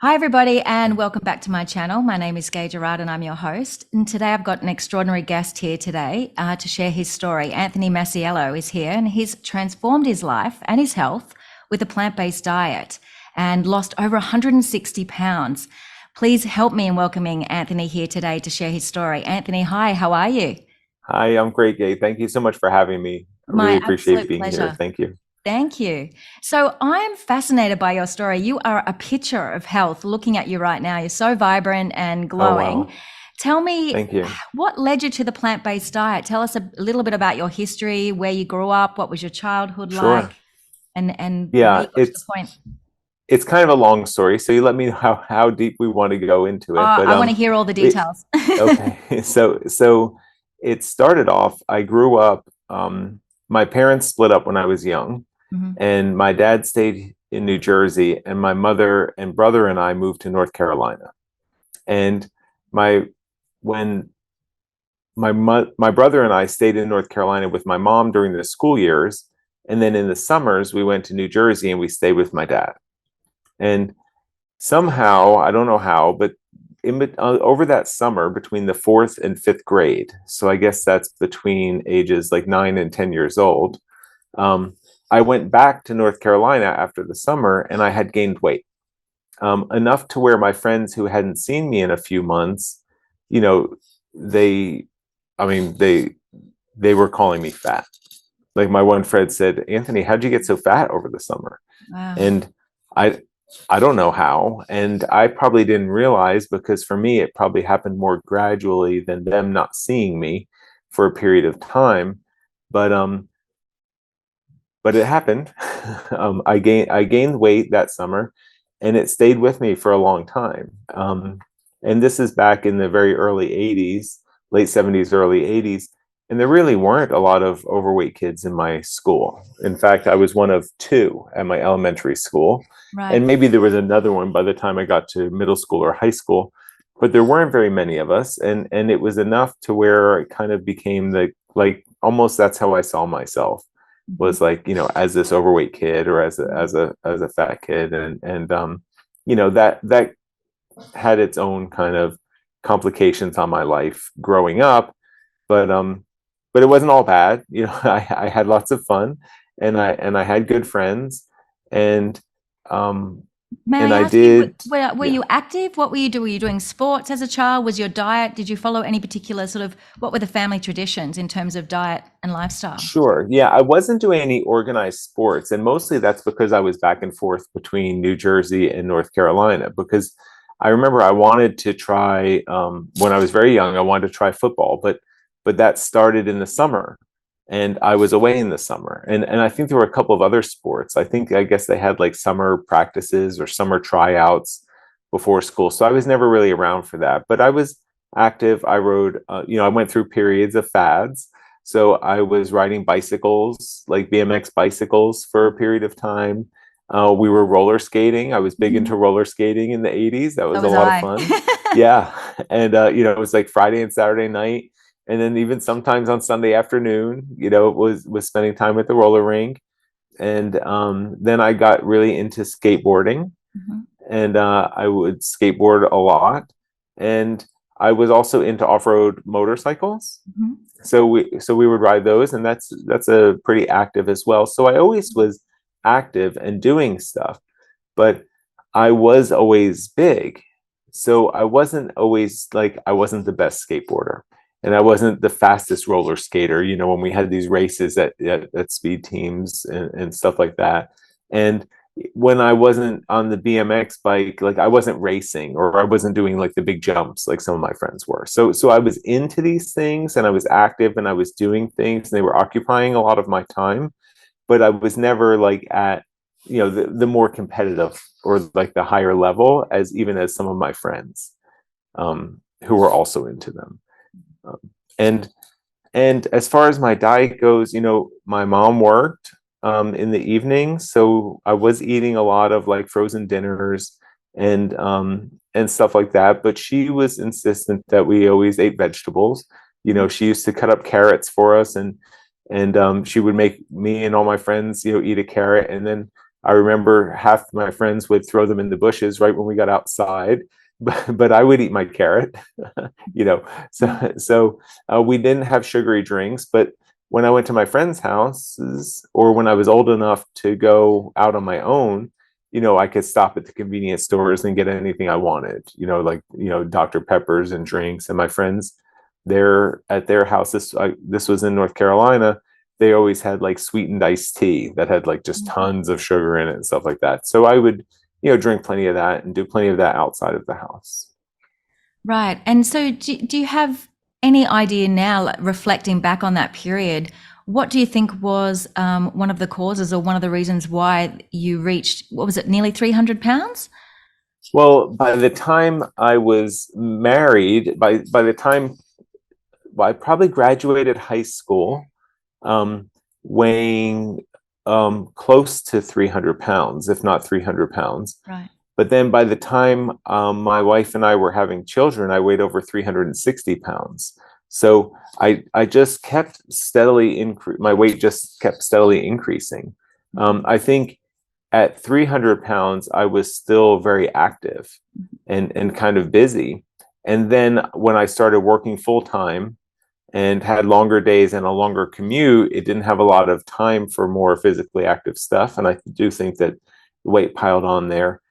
Hi, everybody, and welcome back to my channel. My name is Gay Gerard, and I'm your host. And today I've got an extraordinary guest here today to share his story. Anthony Masiello is here, and he's transformed his life and his health with a plant-based diet and lost over 160 pounds. Please help me in welcoming Anthony here today to share his story. Anthony, hi, how are you? Hi, I'm great, Gay. Thank you so much for having me. I My really appreciate absolute being here. pleasure. Thank you. Thank you. So I'm fascinated by your story. You are a picture of health. Looking at you right now, you're so vibrant and Oh, glowing. wow. Tell me Thank you. what led you to the plant-based diet? Tell us a little bit about your history, where you grew up, what was your childhood like, Sure. and how Yeah, you got to the point. it's kind of a long story, so you let me know how deep we want to go into it. But I want to hear all the it details. okay. So it started off. I grew up. My parents split up when I was young, Mhm. and my dad stayed in New Jersey, and my mother and brother and I moved to North Carolina. And my when my brother and I stayed in North Carolina with my mom during the school years, and then in the summers we went to New Jersey and we stayed with my dad. And somehow, I don't know how, but over that summer between the fourth and fifth grade, so I guess that's between ages like 9 and 10 years old, um, I went back to North Carolina after the summer and I had gained weight, enough to where my friends who hadn't seen me in a few months, you know, they, I mean, they were calling me fat. Like my one friend said, Anthony, how'd you get so fat over the summer? Wow. And I I don't know how. And I probably didn't realize because for me it probably happened more gradually than them not seeing me for a period of time. But but it happened. I gained weight that summer and it stayed with me for a long time. And this is back in the very early 80s, late 70s, early 80s. And there really weren't a lot of overweight kids in my school. In fact, I was one of two at my elementary school. Right. And maybe there was another one by the time I got to middle school or high school, but there weren't very many of us. And it was enough to where it kind of became the like almost that's how I saw myself Mhm. was like, as this overweight kid or as a fat kid. And that had its own kind of complications on my life growing up, but it wasn't all bad. I had lots of fun and I had good friends and um May I and I ask you, did. were Yeah. you active? What were you doing? Were you doing sports as a child? Was your diet, did you follow any particular sort of, what were the family traditions in terms of diet and lifestyle? Sure. Yeah, I wasn't doing any organized sports, and mostly that's because I was back and forth between New Jersey and North Carolina. Because I remember I wanted to try when I was very young. I wanted to try football, but that started in the summer, and I was away in the summer. And I think there were a couple of other sports. I guess they had like summer practices or summer tryouts before school, so I was never really around for that. But I was active. I rode. I went through periods of fads, so I was riding bicycles, like BMX bicycles, for a period of time. We were roller skating. I was big Mhm. into roller skating in the 80s. That So was a was lot of I. fun. Yeah. And, it was like Friday and Saturday night. And then even sometimes on Sunday afternoon, was spending time at the roller rink. And then I got really into skateboarding Mhm, and I would skateboard a lot. And I was also into off-road motorcycles, mhm. so we would ride those, and that's a pretty active as well. So I always was active and doing stuff, but I was always big. So I wasn't the best skateboarder and I wasn't the fastest roller skater, when we had these races at speed teams and stuff like that. And when I wasn't on the BMX bike, like I wasn't racing or I wasn't doing like the big jumps like some of my friends were. So I was into these things and I was active and I was doing things and they were occupying a lot of my time, but I was never like at, the more competitive or like the higher level as even as some of my friends who were also into them. Um, and and as far as my diet goes, my mom worked in the evening, so I was eating a lot of like frozen dinners and stuff like that. But she was insistent that we always ate vegetables. She used to cut up carrots for us, and she would make me and all my friends, eat a carrot, and then I remember half my friends would throw them in the bushes right when we got outside, but I would eat my carrot, you know. So we didn't have sugary drinks, but when I went to my friends' houses or when I was old enough to go out on my own, I could stop at the convenience stores and get anything I wanted, like, Dr. Peppers and drinks. And my friends there at their house, this was in North Carolina, they always had like sweetened iced tea that had like just tons of sugar in it and stuff like that. So I would, drink plenty of that and do plenty of that outside of the house. Right. And so do you have any idea now, like, reflecting back on that period, what do you think was one of the causes or one of the reasons why you reached, what was it, nearly 300 pounds? Well, by the time I was married, by the time I probably graduated high school, um, weighing close to 300 pounds, if not 300 pounds. Right. But then by the time my wife and I were having children, I weighed over 360 pounds. So I just kept steadily my weight just kept steadily increasing. I think at 300 pounds, I was still very active and kind of busy. And then when I started working full time and had longer days and a longer commute, it didn't have a lot of time for more physically active stuff. And I do think that weight piled on there.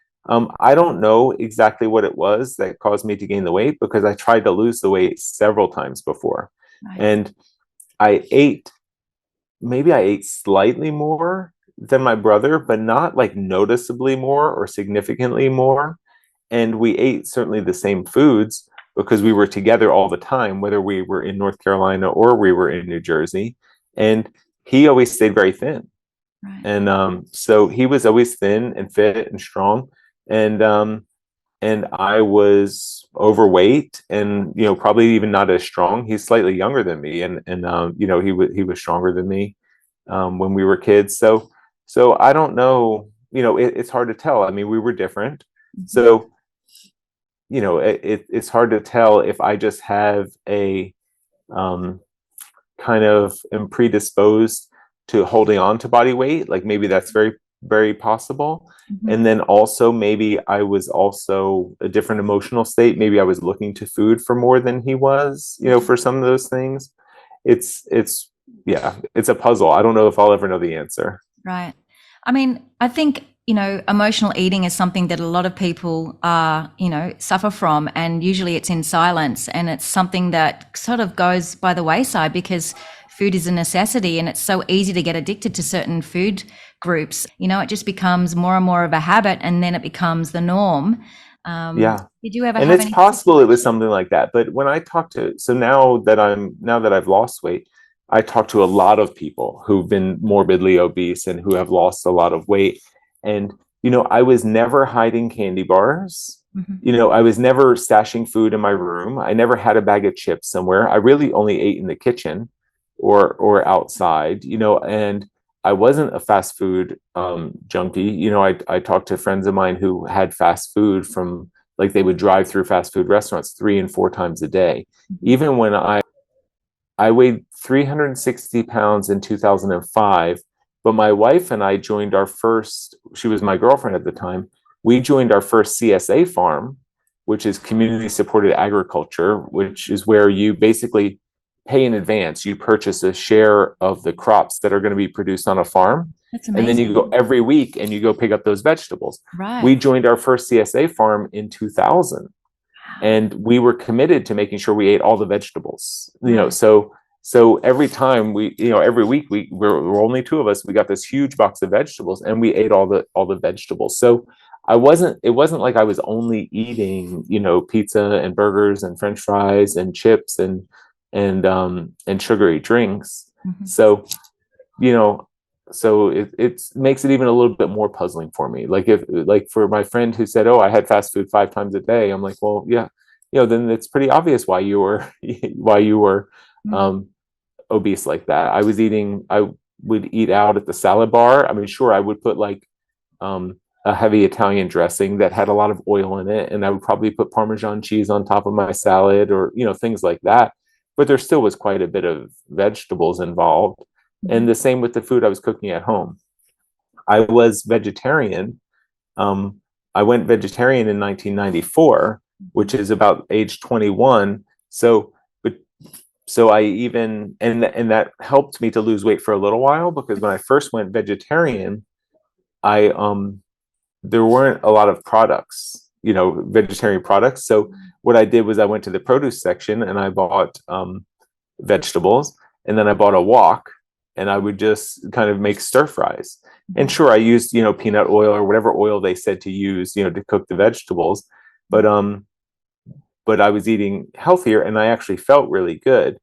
I don't know exactly what it was that caused me to gain the weight because I tried to lose the weight several times before. Right. And maybe I ate slightly more than my brother, but not like noticeably more or significantly more. And we ate certainly the same foods because we were together all the time, whether we were in North Carolina or we were in New Jersey. And he always stayed very thin. Right. And so he was always thin and fit and strong. And I was overweight and, probably even not as strong. He's slightly younger than me. And he was stronger than me when we were kids. So I don't know, it's hard to tell. I mean, we were different. So it's hard to tell if I just have a kind of am predisposed to holding on to body weight. Like maybe that's very, very possible. And then also maybe I was also a different emotional state. Maybe I was looking to food for more than he was, for some of those things. Yeah, it's a puzzle. I don't know if I'll ever know the answer. Right. I mean, I think, emotional eating is something that a lot of people suffer from, and usually it's in silence, and it's something that sort of goes by the wayside because food is a necessity and it's so easy to get addicted to certain food groups. It just becomes more and more of a habit and then it becomes the norm. Yeah. Did you ever And have it's any? possible it was something like that. But when I talk so now that I've lost weight, I talk to a lot of people who've been morbidly obese and who have lost a lot of weight. And, I was never hiding candy bars. I was never stashing food in my room. I never had a bag of chips somewhere. I really only ate in the kitchen or outside, and I wasn't a fast food junkie. I talked to friends of mine who had fast food from, like, they would drive through fast food restaurants 3 and 4 times a day. Even when I weighed 360 pounds in 2005, but my wife and I joined she was my girlfriend at the time. We joined our first CSA farm, which is community supported agriculture, which is where you basically pay in advance. You purchase a share of the crops that are going to be produced on a farm. That's And then you amazing. go every week and you go pick up those vegetables. Right. We joined our first CSA farm in 2000. And we were committed to making sure we ate all the vegetables. Right. So every time every week we're only 2 of us. We got this huge box of vegetables, and we ate all the vegetables. So it wasn't like I was only eating pizza and burgers and French fries and chips and sugary drinks. So it makes it even a little bit more puzzling for me. Like for my friend who said, "Oh, I had fast food 5 times a day," I'm like, well, yeah, then it's pretty obvious why you were obese like that. I would eat out at the salad bar. I mean, sure, I would put like a heavy Italian dressing that had a lot of oil in it, and I would probably put Parmesan cheese on top of my salad, or things like that. But there still was quite a bit of vegetables involved. And the same with the food I was cooking at home. I was vegetarian. Um, I went vegetarian in 1994, which is about age 21. So, but so I even and that helped me to lose weight for a little while, because when I first went vegetarian, I there weren't a lot of products, vegetarian products. So what I did was I went to the produce section and I bought vegetables, and then I bought a wok, and I would just kind of make stir fries. And sure, I used, peanut oil or whatever oil they said to use, to cook the vegetables. But I was eating healthier and I actually felt really good.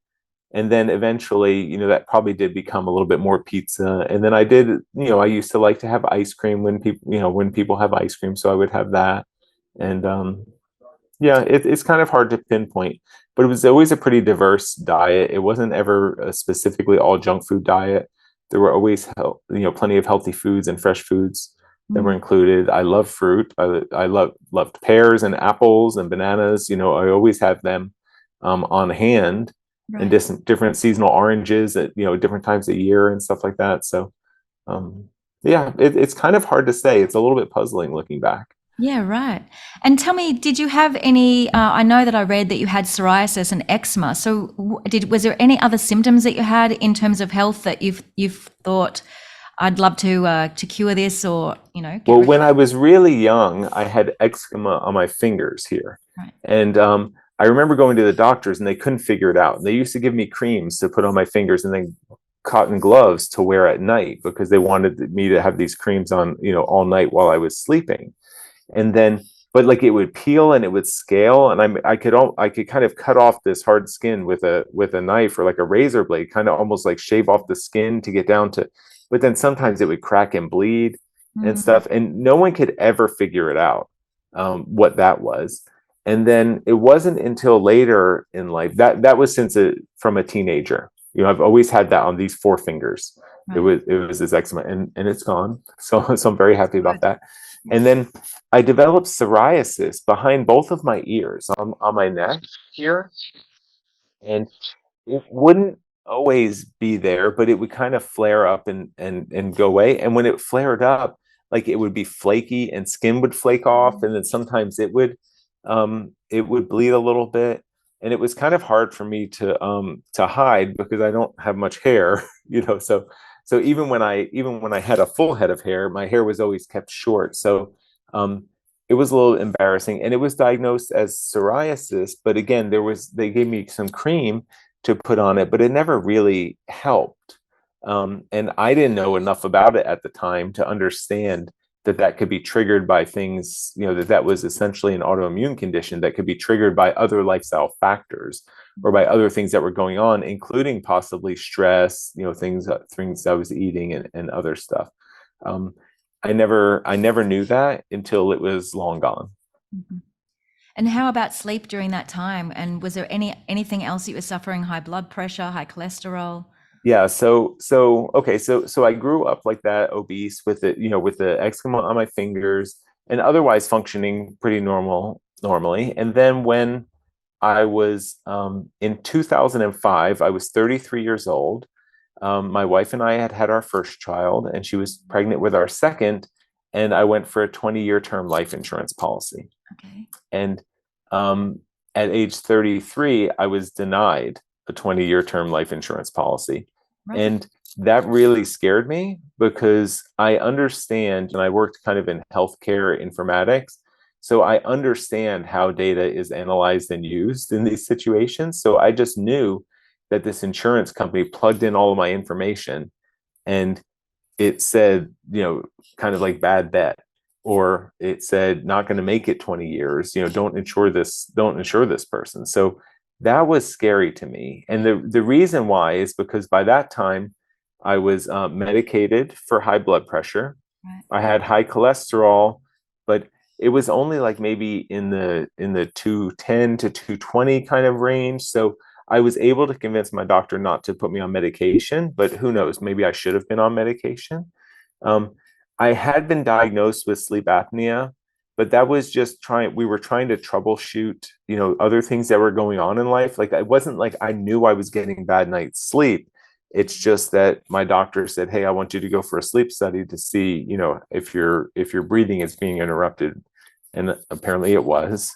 And then eventually, that probably did become a little bit more pizza. And then I did, I used to like to have ice cream when people have ice cream. So I would have that. And yeah, it's kind of hard to pinpoint, but it was always a pretty diverse diet. It wasn't ever a specifically all junk food diet. There were always plenty of healthy foods and fresh foods that were included. I love fruit. I loved pears and apples and bananas. I always have them on hand, and Right. different seasonal oranges at different times of year and stuff like that. So um, yeah, it's kind of hard to say. It's a little bit puzzling looking back. Yeah, right. And tell me, did you have any? I know that I read that you had psoriasis and eczema. So, was there any other symptoms that you had in terms of health that you've thought, I'd love to cure this, or get Well, rid of when I was really young, I had eczema on my fingers here. it? Right. And I remember going to the doctors and they couldn't figure it out. And they used to give me creams to put on my fingers and then cotton gloves to wear at night, because they wanted me to have these creams on, all night while I was sleeping. And then, but like, it would peel and it would scale, and I could kind of cut off this hard skin with a knife or like a razor blade, kind of almost like shave off the skin to get down to, but then sometimes it would crack and bleed and Mm, stuff, and no one could ever figure it out, what that was. And then it wasn't until later in life that was from a teenager. I've always had that on these four fingers. It right. was this eczema, and it's gone. So I'm very happy about Good. that. And Yes. then I developed psoriasis behind both of my ears, on my neck here, and it wouldn't always be there, but it would kind of flare up and go away. And when it flared up, like, it would be flaky and skin would flake off, and then sometimes it would bleed a little bit. And it was kind of hard for me to hide, because I don't have much hair, so even when I had a full head of hair, my hair was always kept short. So um it was a little embarrassing, and it was diagnosed as psoriasis. But again, they gave me some cream to put on it, but it never really helped. And I didn't know enough about it at the time to understand that could be triggered by things, that was essentially an autoimmune condition that could be triggered by other lifestyle factors, or by other things that were going on, including possibly stress, things I was eating, and other stuff. Um, I never knew that until it was long gone. Mhm. And how about sleep during that time? And was there anything else that you were suffering? High blood pressure, high cholesterol? Yeah, so okay, so I grew up like that, obese, with the eczema on my fingers, and otherwise functioning pretty normally. And then when I was in 2005, I was 33 years old. My wife and I had had our first child, and she was pregnant with our second, and I went for a 20-year term life insurance policy. Okay. And um, at age 33, I was denied a 20-year term life insurance policy. Right. And that really scared me, because I understand, and I worked kind of in healthcare informatics. So I understand how data is analyzed and used in these situations. So I just knew that this insurance company plugged in all of my information, and it said, kind of like bad bet, or it said not going to make it 20 years, don't insure this person. So that was scary to me. And the reason why is because by that time I was medicated for high blood pressure. Right. I had high cholesterol, but it was only like maybe in the 210 to 220 kind of range. So I was able to convince my doctor not to put me on medication, but who knows, maybe I should have been on medication. Um, I had been diagnosed with sleep apnea, but that was just we were trying to troubleshoot, other things that were going on in life. Like, it wasn't like I knew I was getting bad night's sleep. It's just that my doctor said, hey, I want you to go for a sleep study to see, if your breathing is being interrupted. And apparently it was.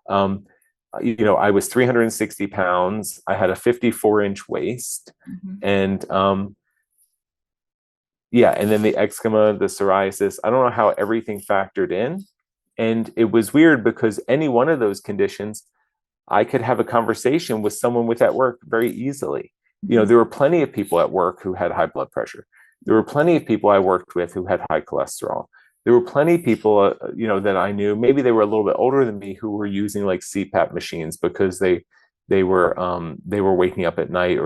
I was 360 pounds. I had a 54-inch waist. Mm-hmm. And yeah, and then the eczema, the psoriasis, I don't know how everything factored in. And it was weird because any one of those conditions, I could have a conversation with someone with at work very easily. Mm-hmm. There were plenty of people at work who had high blood pressure. There were plenty of people I worked with who had high cholesterol. There were plenty of people, that I knew, maybe they were a little bit older than me, who were using like CPAP machines because they were waking up at night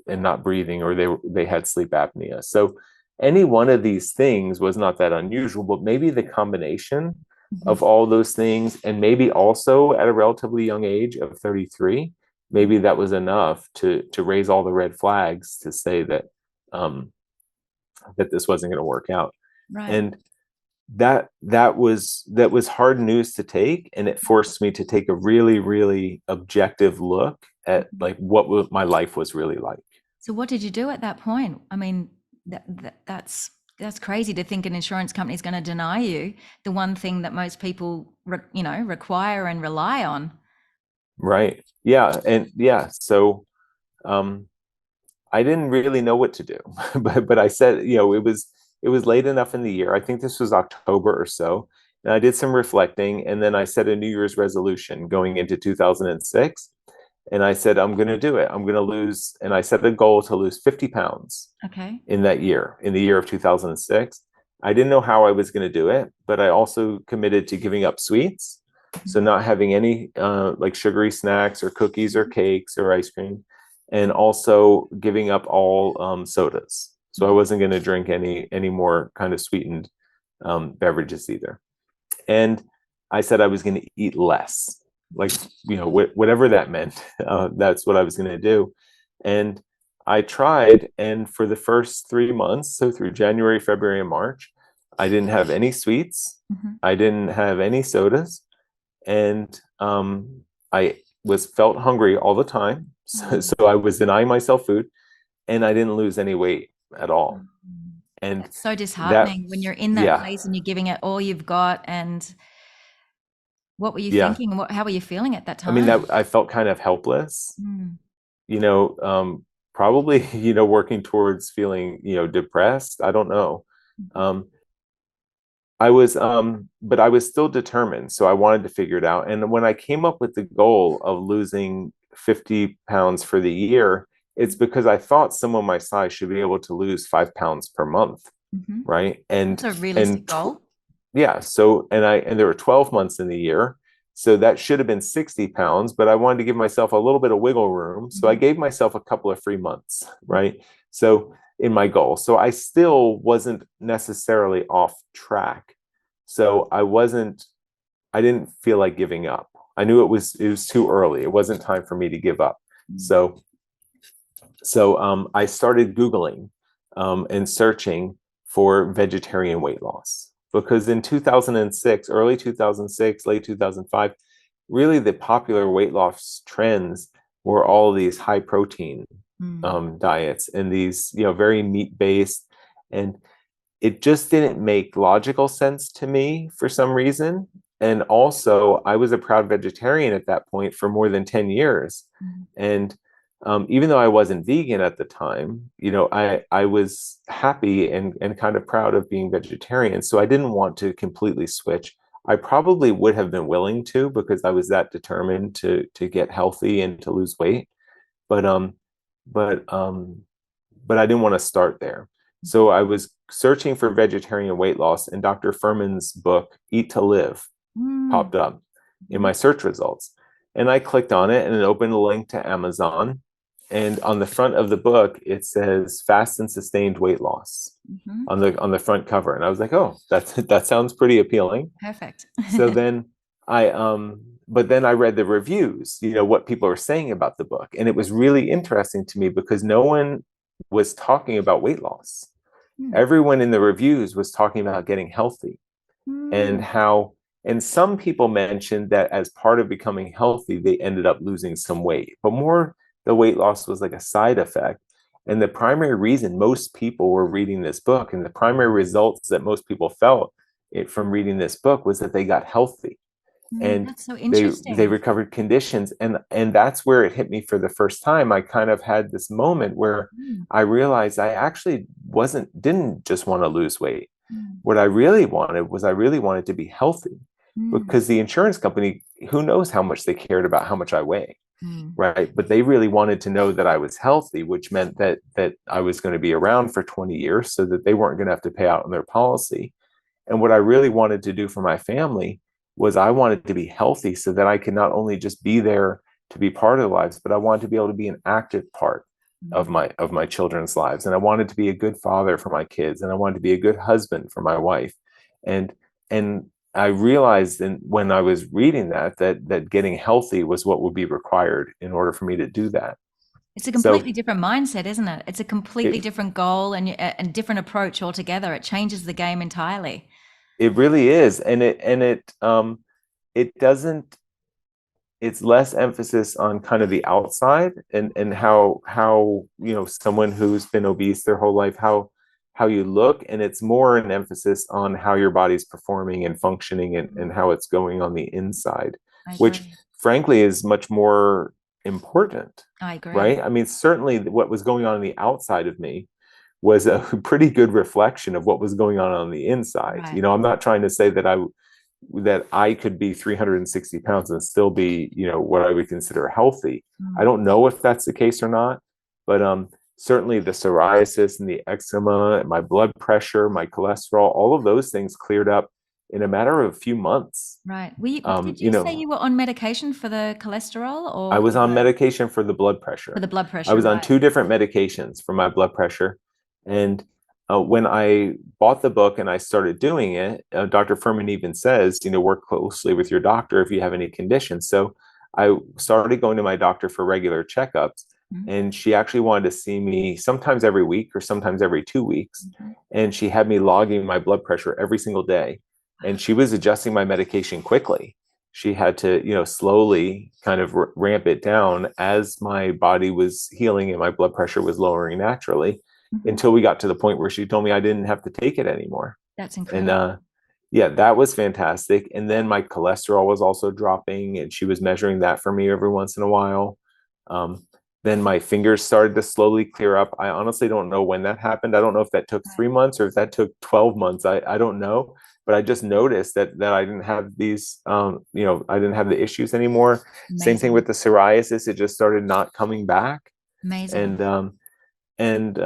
and not breathing, or they had sleep apnea. So any one of these things was not that unusual, but maybe the combination of all those things, and maybe also at a relatively young age of 33, maybe that was enough to raise all the red flags to say that that this wasn't going to work out. Right. And that was hard news to take, and it forced me to take a really, really objective look at like what my life was really like. So what did you do at that point? I mean, that's crazy to think an insurance company is going to deny you the one thing that most people require and rely on. Right. Yeah. And yeah, so I didn't really know what to do. but I said, it was late enough in the year. I think this was October or so. And I did some reflecting, and then I set a New Year's resolution going into 2006. And I said, I'm going to do it. I'm going to lose. And I set a goal to lose 50 pounds Okay. in the year of 2006. I didn't know how I was going to do it, but I also committed to giving up sweets. So not having any like sugary snacks or cookies or cakes or ice cream, and also giving up all sodas. So I wasn't going to drink any more kind of sweetened beverages either. And I said I was going to eat less, like, whatever that meant. That's what I was going to do. And I tried, and for the first 3 months, so through January, February, and March, I didn't have any sweets. I didn't have any sodas, and I felt hungry all the time. So I was denying myself food, and I didn't lose any weight at all. And That's so that, disheartening when you're in that yeah, place and you're giving it all you've got. And what were you yeah. thinking? How were you feeling at that I mean, time? that I felt kind of helpless, Mm. probably, working towards feeling, depressed. I don't know. Um, but I was still determined. So I wanted to figure it out. And when I came up with the goal of losing 50 pounds for the year, it's because I thought someone my size should be able to lose 5 pounds per month. Mm-hmm. Right. That's a realistic goal. Yeah. So, and there were 12 months in the year. So that should have been 60 pounds, but I wanted to give myself a little bit of wiggle room. So I gave myself a couple of free months. Right. So in my goal. So I still wasn't necessarily off track. So I didn't feel like giving up. I knew it was too early. It wasn't time for me to give up. So I started Googling and searching for vegetarian weight loss, because in 2006, early 2006, late 2005, really the popular weight loss trends were all these high protein diets, and these, very meat based, and it just didn't make logical sense to me for some reason. And also, I was a proud vegetarian at that point for more than 10 years. And even though I wasn't vegan at the time, I was happy and kind of proud of being vegetarian. So I didn't want to completely switch. I probably would have been willing to, because I was that determined to get healthy and to lose weight. But but I didn't want to start there. So I was searching for vegetarian weight loss, and Dr. Furman's book, Eat to Live, popped up in my search results. And I clicked on it, and it opened a link to Amazon. And on the front of the book, it says fast and sustained weight loss on the front cover. And I was like, oh, that sounds pretty appealing. Perfect. So then but then I read the reviews, what people are saying about the book. And it was really interesting to me because no one was talking about weight loss. Everyone in the reviews was talking about getting healthy, and and some people mentioned that as part of becoming healthy, they ended up losing some weight, but more the weight loss was like a side effect. And the primary reason most people were reading this book, and the primary results that most people felt it from reading this book, was that they got healthy and That's so they interesting. recovered conditions. And that's where it hit me for the first time. I kind of had this moment where Mm, I realized I actually didn't just want to lose weight. mm, What I really wanted was, I really wanted to be healthy, mm, because the insurance company, who knows how much they cared about how much I weigh, mm. right? But they really wanted to know that I was healthy, which meant that I was going to be around for 20 years, so that they weren't going to have to pay out on their policy. And what I really wanted to do for my family was, I wanted to be healthy so that I could not only just be there to be part of their lives, but I wanted to be able to be an active part Mm. of my children's lives. And I wanted to be a good father for my kids, and I wanted to be a good husband for my wife. And and I realized, when I was reading that getting healthy was what would be required in order for me to do that. It's a So completely different mindset, isn't it? It's a completely it different goal and different approach altogether. It changes the game entirely. it really is. It doesn't, it's less emphasis on kind of the outside, and how someone who's been obese their whole life, how you look, and it's more an emphasis on how your body's performing and functioning, and how it's going on the inside, I which agree. frankly is much more important, I agree. right? I mean, certainly what was going on the outside of me was a pretty good reflection of what was going on the inside. Right. I'm not trying to say that I could be 360 pounds and still be, what I would consider healthy. I Mm. don't know if that's the case or not, but certainly the psoriasis and the eczema and my blood pressure, my cholesterol, all of those things cleared up in a matter of a few months. Right. Um, Did you you say know, you were on medication for the cholesterol I or was on medication for the blood for pressure. the blood I pressure? was on Right. two different medications for my blood pressure. And when I bought the book and I started doing it, Dr. Furman even says, work closely with your doctor if you have any conditions. So I started going to my doctor for regular checkups. Mm, And she actually wanted to see me sometimes every week or sometimes every 2 weeks. mhm. And she had me logging my blood pressure every single day. And she was adjusting my medication quickly. She had to, slowly kind of ramp it down as my body was healing and my blood pressure was lowering naturally, Mhm. until we got to the point where she told me I didn't have to take it anymore. That's And incredible. yeah, that was fantastic. And then my cholesterol was also dropping, and she was measuring that for me every once in a while. Um, then my fingers started to slowly clear up. I honestly don't know when that happened. I don't know if that took Right. 3 months or if that took 12 months. I don't know. But I just noticed that I didn't have these, I didn't have the issues anymore. Same thing Amazing. with the psoriasis. It just started not coming back. Amazing. And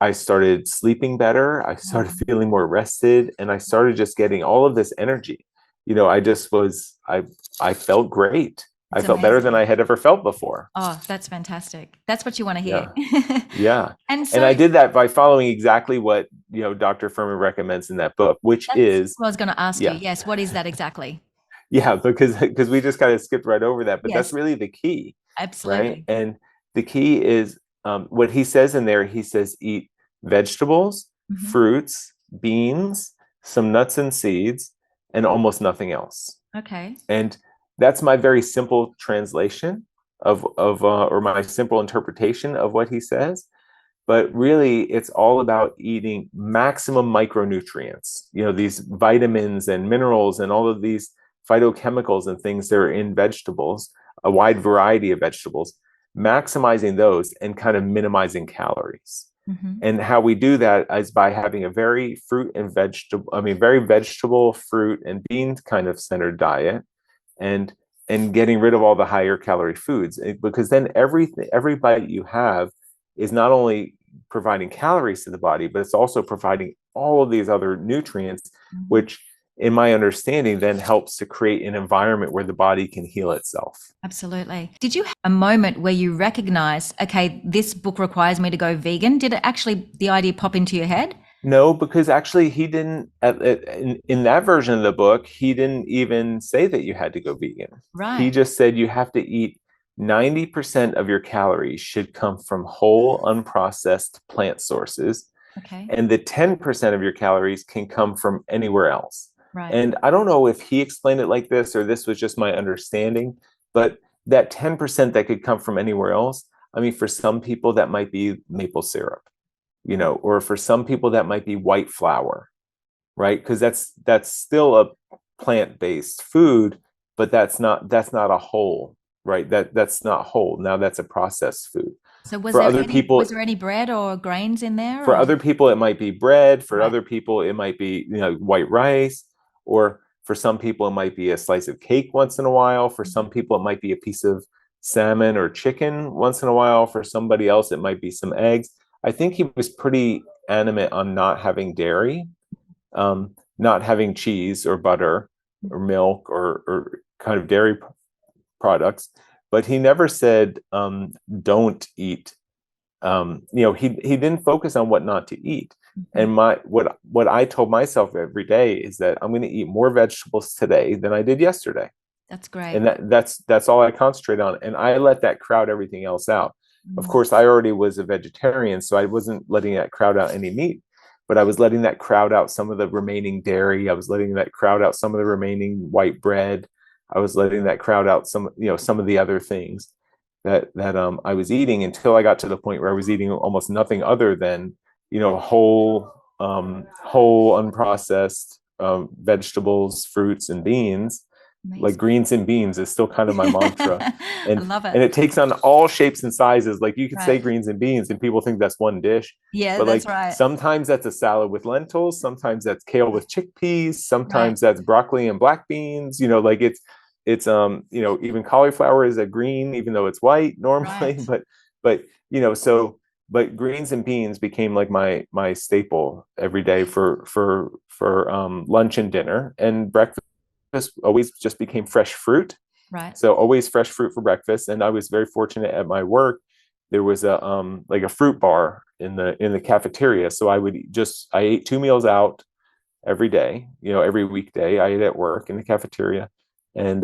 I started sleeping better. I started Mm. feeling more rested, and I started just getting all of this energy. I just was, I felt great. I It's felt better than amazing. I had ever felt before. Oh, that's fantastic. That's what you want to hear. Yeah. Yeah. And And so I did that by following exactly what, Dr. Furman recommends in that book, which that's is, what I was going to ask you. yeah, Yes. What is that exactly? yeah, because we just kind of skipped right over that, but that's Yes, really the key, right? absolutely. And the key is, what he says in there. He says eat vegetables, Mhm. fruits, beans, some nuts and seeds, and almost nothing else. Okay. And that's my very simple translation or my simple interpretation of what he says. But really, it's all about eating maximum micronutrients, these vitamins and minerals and all of these phytochemicals and things that are in vegetables, a wide variety of vegetables, maximizing those and kind of minimizing calories. Mhm. And how we do that is by having a very very vegetable, fruit, and bean kind of centered diet, and getting rid of all the higher calorie foods. Because then every bite you have is not only providing calories to the body, but it's also providing all of these other nutrients, Mhm. which in my understanding then helps to create an environment where the body can heal itself. Absolutely. Did you have a moment where you recognized, okay, this book requires me to go vegan? Did it actually, the idea pop into your head? No, because actually he didn't, in that version of the book, he didn't even say that you had to go vegan. He Right. just said you have to eat 90% of your calories should come from whole, unprocessed plant sources, Okay. and the 10% of your calories can come from anywhere else. Right. And I don't know if he explained it like this or this was just my understanding, but that 10% that could come from anywhere else, I mean, for some people that might be maple syrup, or for some people that might be white flour, right? Because that's still a plant-based food, but that's not a whole, right? That's not whole. Now that's a processed food. So For other people, was there any bread or grains in there for or other people it might be bread. For right? other people it might be, white rice. Or for some people it might be a slice of cake once in a while. For some people it might be a piece of salmon or chicken once in a while. For somebody else it might be some eggs. I think he was pretty animate on not having dairy, not having cheese or butter or milk or kind of dairy products, but he never said don't eat. He didn't focus on what not to eat. And what I told myself every day is that I'm going to eat more vegetables today than I did yesterday. That's great. And that's all I concentrate on. And I let that crowd everything else out. Of Mm. course, I already was a vegetarian, so I wasn't letting that crowd out any meat, but I was letting that crowd out some of the remaining dairy. I was letting that crowd out some of the remaining white bread. I was letting that crowd out some of the other things that I was eating, until I got to the point where I was eating almost nothing other than, whole unprocessed vegetables, fruits, and beans. Like Amazing. greens and beans is still kind of my mantra. I And love it. and it takes on all shapes and sizes. Like you could say Right. greens and beans and people think that's one dish. Yeah, But that's like right. sometimes that's a salad with lentils, sometimes that's kale with chickpeas, Right. sometimes that's broccoli and black beans, like it's even cauliflower is a green even though it's white normally. Right. But but greens and beans became like my staple every day for lunch and dinner. And breakfast always just became fresh fruit. Right. So always fresh fruit for breakfast. And I was very fortunate at my work. There was a like a fruit bar in the cafeteria. So I ate 2 meals out every day. Every weekday I ate at work in the cafeteria. And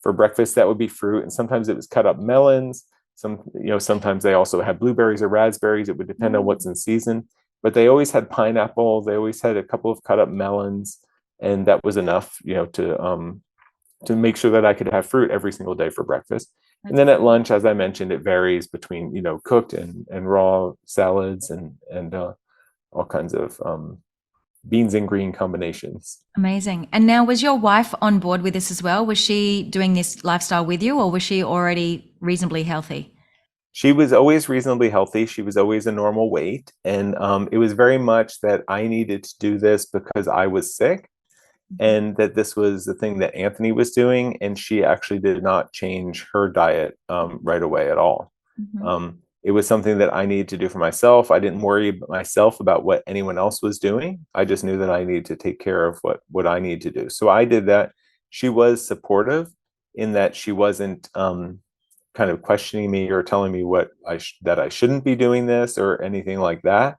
for breakfast that would be fruit, and sometimes it was cut up melons. Sometimes they also had blueberries or raspberries. It would depend on what's Mm. in season. But they always had pineapple. They always had a couple of cut up melons, and that was enough, to make sure that I could have fruit every single day for breakfast. And That's then at lunch, as I mentioned, it varies between, cooked and raw salads and all kinds of beans and green combinations. amazing. And now, was your wife on board with this as well? Was she doing this lifestyle with you, or was she already reasonably healthy? She was always reasonably healthy. She was always a normal weight. And it was very much that I needed to do this because I was sick, Mhm. and that this was the thing that Anthony was doing. And she actually did not change her diet right away at all. Mhm. It was something that I needed to do for myself. I didn't worry myself about what anyone else was doing. I just knew that I needed to take care of what I need to do. So I did that. She was supportive in that she wasn't kind of questioning me or telling me that I shouldn't be doing this or anything like that.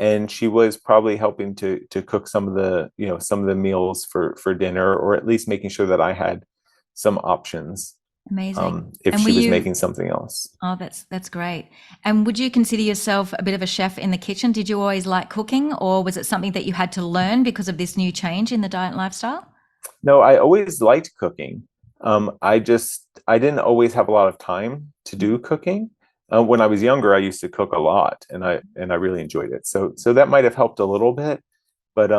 And she was probably helping to cook some of the meals for dinner, or at least making sure that I had some options Amazing. if And were she was you, making something else. oh, that's great. And would you consider yourself a bit of a chef in the kitchen? Did you always like cooking, or was it something that you had to learn because of this new change in the diet and lifestyle? No, I always liked cooking. I didn't always have a lot of time to do cooking. When I was younger, I used to cook a lot, and I really enjoyed it. So that might have helped a little bit, but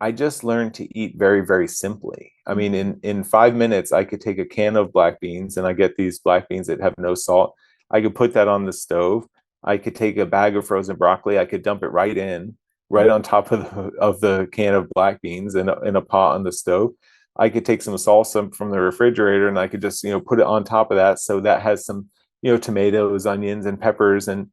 I just learned to eat very, very simply. I mean, Mhm. in 5 minutes, I could take a can of black beans, and I get these black beans that have no salt. I could put that on the stove. I could take a bag of frozen broccoli. I could dump it right on top of the can of black beans in a pot on the stove. I could take some salsa from the refrigerator, and I could just, put it on top of that. So that has some, tomatoes, onions, and peppers, and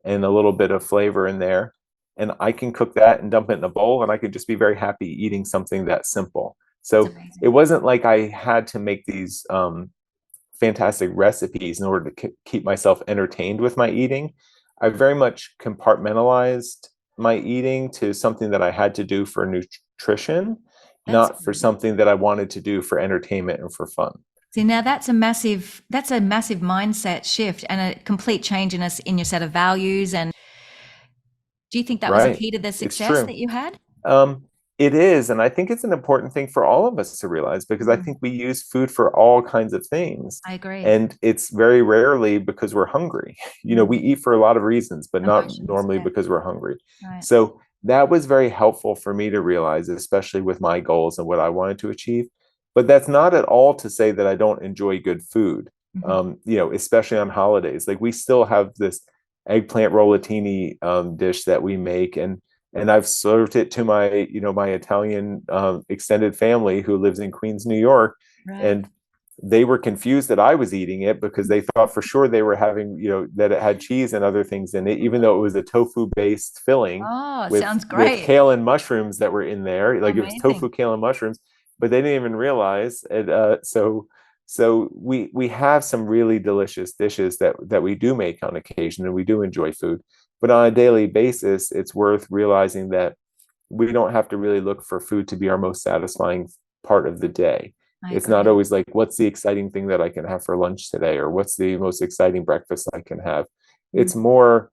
a little bit of flavor in there. And I can cook that and dump it in a bowl, and I could just be very happy eating something that simple. That's So it amazing. wasn't like I had to make these fantastic recipes in order to keep myself entertained with my eating. I very much compartmentalized my eating to something that I had to do for nutrition, That's not for something that I wanted to do for entertainment and for fun. See, now that's a massive mindset shift and a complete change in us in your set of values. And do you think that was a Right. key to the It's success true. that you had? Um, It is, and I think it's an important thing for all of us to realize, because I Mm, think we use food for all kinds of things, I agree. and it's very rarely because we're hungry. We Mm, eat for a lot of reasons, but not emotions. normally Yeah. because we're hungry. Right. So that was very helpful for me to realize, especially with my goals and what I wanted to achieve. But that's not at all to say that I don't enjoy good food. Hmm. Especially on holidays. Like, we still have this eggplant rollatini dish that we make, and I've served it to my Italian extended family who lives in Queens, New York, Right. and they were confused that I was eating it because they thought for sure they were having, that it had cheese and other things in it, even though it was a tofu-based filling Oh, with sounds with great. kale and mushrooms that were in there. Like, it was Amazing. tofu, kale, and mushrooms, but they didn't even realize it. So we have some really delicious dishes that we do make on occasion, and we do enjoy food. But on a daily basis, it's worth realizing that we don't have to really look for food to be our most satisfying part of the day. I It's not agree. always like, what's the exciting thing that I can have for lunch today, or what's the most exciting breakfast I can have. Mm, It's more,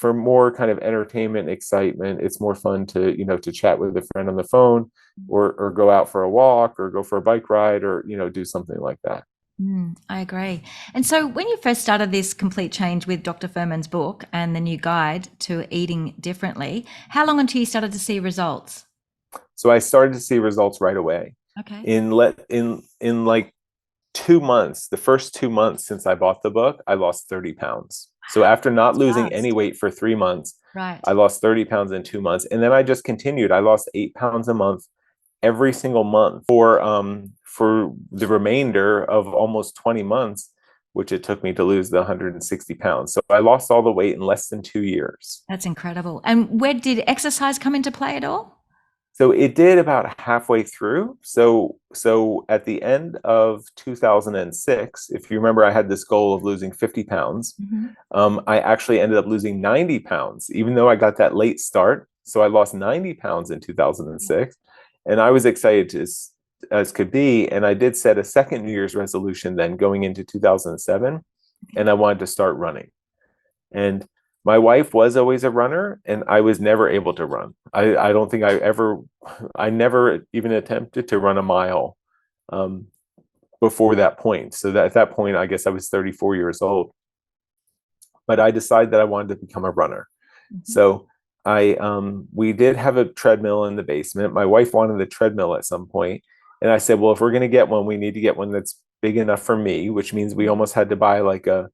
for more kind of entertainment, excitement. It's more fun to chat with a friend on the phone, or go out for a walk, or go for a bike ride, or do something like that. I agree. And so, when you first started this complete change with Dr. Furman's book and the new guide to eating differently, how long until you started to see results? So I started to see results right away. Okay. In like 2 months, the first 2 months since I bought the book, I lost 30 pounds. So after not That's losing any fast. weight for 3 months, Right. I lost 30 pounds in 2 months. And then I just continued. I lost 8 pounds a month every single month for the remainder of almost 20 months, which it took me to lose the 160 pounds. So I lost all the weight in less than 2 years. That's incredible. And where did exercise come into play at all? So it did about halfway through. So at the end of 2006, if you remember, I had this goal of losing 50 pounds. Hmm. I actually ended up losing 90 pounds, even though I got that late start. So I lost 90 pounds in Yeah. 2006, and I was excited as could be. And I did set a second New Year's resolution then going into 2007, Okay. and I wanted to start running. And my wife was always a runner, and I was never able to run. I don't think I never even attempted to run a mile um, before that point. So that at that point, I guess I was 34 years old. But I decided that I wanted to become a runner. Mhm. So we did have a treadmill in the basement. My wife wanted a treadmill at some point, and I said, well, if we're going to get one, we need to get one that's big enough for me, which means we almost had to buy like a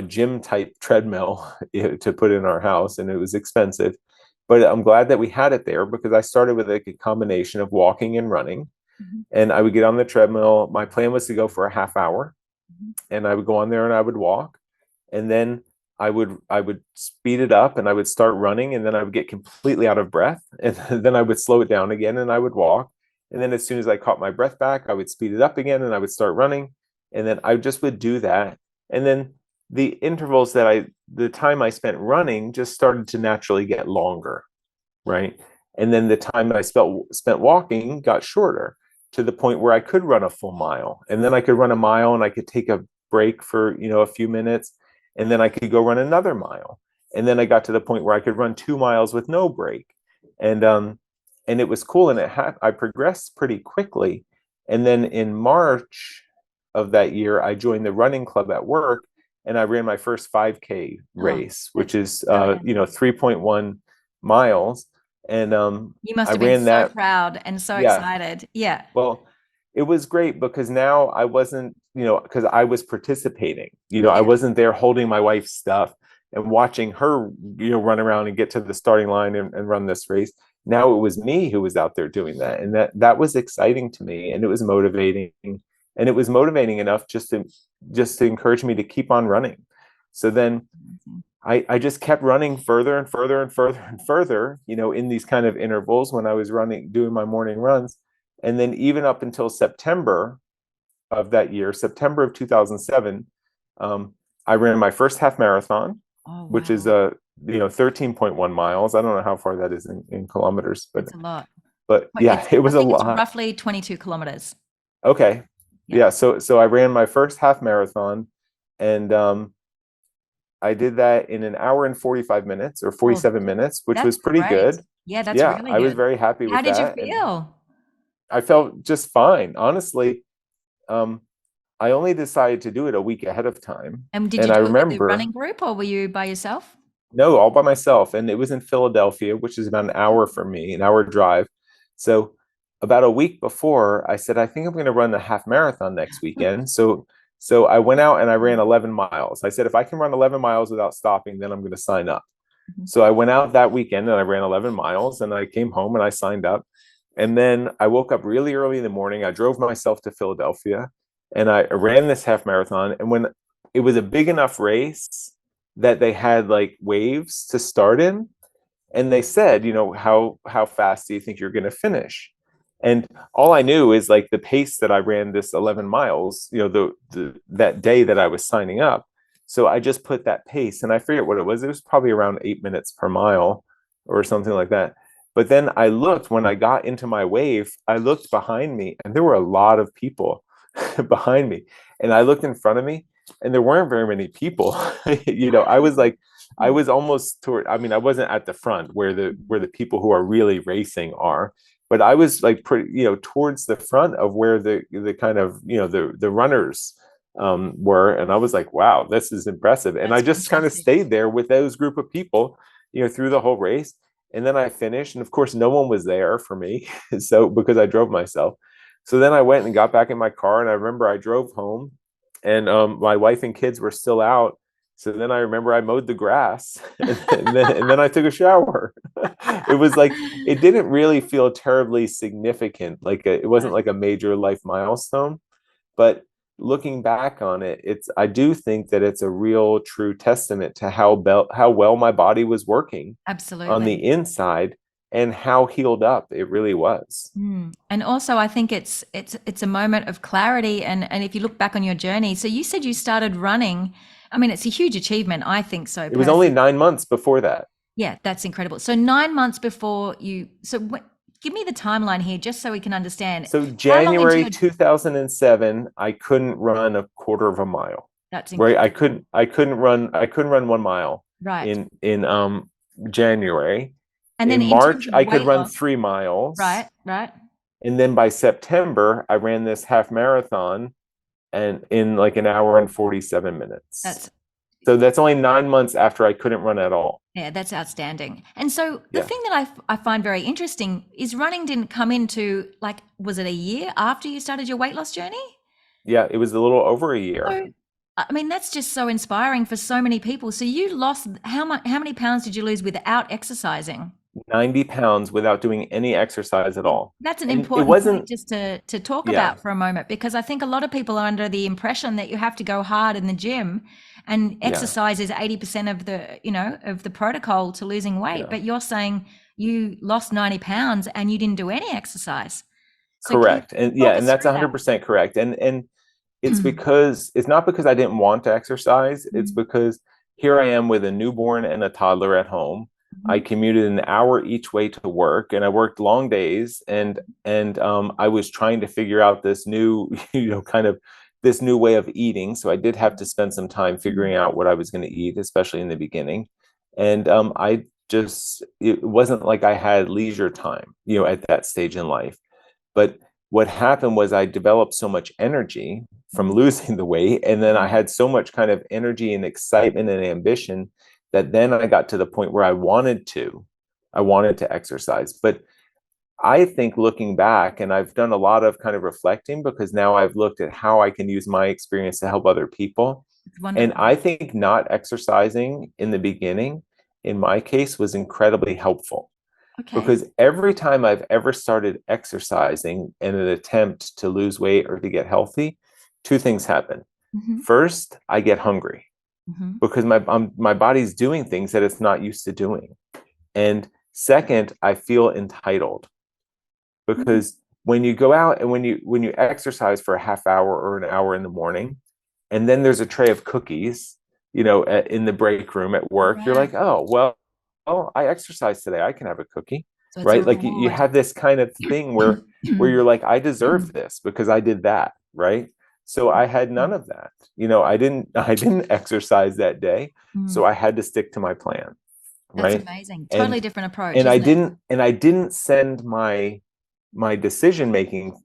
gym type treadmill to put in our house, and it was expensive. But I'm glad that we had it there, because I started with like a combination of walking and running, Mhm. and I would get on the treadmill. My plan was to go for a half hour, Mhm. and I would go on there and I would walk, and then I would speed it up, and I would start running, and then I would get completely out of breath, and then I would slow it down again, and I would walk, and then as soon as I caught my breath back, I would speed it up again, and I would start running, and then I just would do that, and then the time I spent running just started to naturally get longer, right? And then the time I spent walking got shorter, to the point where I could run a full mile. And then I could run a mile, and I could take a break for, a few minutes, and then I could go run another mile. And then I got to the point where I could run 2 miles with no break. And it was cool, and I progressed pretty quickly. And then in March of that year, I joined the running club at work, and I ran my first 5K Oh, race, which that's is brilliant. 3.1 miles. And You must I have been ran so that. proud and so Yeah. excited. Yeah. Well, it was great, because now I wasn't, because I was participating. I Yeah. wasn't there holding my wife's stuff and watching her, run around and get to the starting line and run this race. Now it was me who was out there doing that. And that was exciting to me, and it was motivating. And it was motivating enough just to encourage me to keep on running. So then Amazing. I just kept running further and further and further and further, in these kind of intervals when I was doing my morning runs. And then even up until September of that year, September of 2007, I ran my first half marathon, Oh, which is wow. 13.1 miles. I don't know how far that is in kilometers, It's a lot. but But yeah, it's, it I was a think it's lot. roughly 22 kilometers. Okay. Yeah. Yeah. So I ran my first half marathon, and I did that in an hour and 45 minutes, or Oh, 47 minutes, which that's was pretty great. good. Yeah, that's Yeah, really I was good. very happy How with did you that. And feel? I felt just fine. Honestly, um, I only decided to do it a week ahead of time. And did you And I do it with the remember, running group or were you by yourself? no, all by myself. And it was in Philadelphia, which is about an hour from me, an hour drive. So about a week before, I said, I think I'm going to run the half marathon next weekend. So I went out and I ran 11 miles. I said, if I can run 11 miles without stopping, then I'm going to sign up. Mhm. So I went out that weekend and I ran 11 miles and I came home and I signed up. And then I woke up really early in the morning. I drove myself to Philadelphia and I ran this half marathon. And when it was a big enough race that they had like waves to start in, and they said, how fast do you think you're going to finish? And all I knew is like the pace that I ran this 11 miles, the that day that I was signing up. So I just put that pace, and I forget what it was. It was probably around 8 minutes per mile or something like that. But then I looked when I got into my wave, I looked behind me, and there were a lot of people behind me. And I looked in front of me, and there weren't very many people. I was like, I was almost toward, I mean, I wasn't at the front where the people who are really racing are, but I was like pretty, towards the front of where the kind of, the runners were. And I was like, wow, this is impressive. And I That's just kind of fantastic. stayed there with those group of people, through the whole race. And then I finished. And of course, no one was there for me. So because I drove myself. So then I went and got back in my car. And I remember I drove home and my wife and kids were still out. So then I remember I mowed the grass and then I took a shower. It was like, it didn't really feel terribly significant. It wasn't Right. like a major life milestone, but looking back on it, I do think that it's a real true testament to how well my body was working on the Absolutely. inside and how healed up it really was. Mm. And also I think it's a moment of clarity and if you look back on your journey, so you said you started running. I mean, it's a huge achievement, I think so It was only personally. 9 months before that. Yeah, that's incredible. So 9 months before you, so give me the timeline here just so we can understand. So How long into January your, 2007, I couldn't run a quarter of a mile. that's Right? incredible. I couldn't run 1 mile Right. in January. And then In in terms March, of I could weight run loss, 3 miles. right, right. And then by September, I ran this half marathon and in like an hour and 47 minutes. That's So that's only 9 months after I couldn't run at all. Yeah, that's outstanding. And so the Yeah. thing that I find very interesting is running didn't come into like, was it a year after you started your weight loss journey? Yeah, it was a little over a year. So, I mean, that's just so inspiring for so many people. So you lost how many pounds did you lose without exercising? 90 pounds without doing any exercise at Yeah, all. that's an And it important point wasn't, just to talk yeah, about for a moment because I think a lot of people are under the impression that you have to go hard in the gym and yeah, exercise is 80% of the protocol to losing weight. yeah. But you're saying you lost 90 pounds and you didn't do any exercise. So can you Correct. And yeah, talk and us that's through that? 100% correct. And it's not because I didn't want to exercise. It's Mm, because here I am with a newborn and a toddler at home. I mhm, commuted an hour each way to work, and I worked long days, and I was trying to figure out this new, kind of this new way of eating. So I did have to spend some time figuring mm, out what I was going to eat, especially in the beginning. And it wasn't like I had leisure time, at that stage in life. But what happened was I developed so much energy from mm, losing the weight. And then I mm, had so much kind of energy and excitement and ambition that then I got to the point where I wanted to exercise. But I think looking back, and I've done a lot of kind of reflecting because now I've looked at how I can use my experience to help other people. it's And wonderful. I think not exercising in the beginning, in my case, was incredibly helpful Okay. because every time I've ever started exercising in an attempt to lose weight or to get healthy, two things happen. Hmm. First, I get hungry Hmm. because my body's doing things that it's not used to doing. And second, I feel entitled Hmm. because when you go out and when you exercise for a half hour or an hour in the morning, and then there's a tray of cookies, in the break room at work, you're Right. like, oh, well, I exercised today. I can have a cookie, So it's a right? Like you reward. have this kind of thing where you're like, I deserve this because I did that, right? So I had none of that. I didn't I didn't exercise that day, Mm. so I had to stick to my plan. That's right? amazing. Totally And different approach, and isn't it? I didn't send my decision making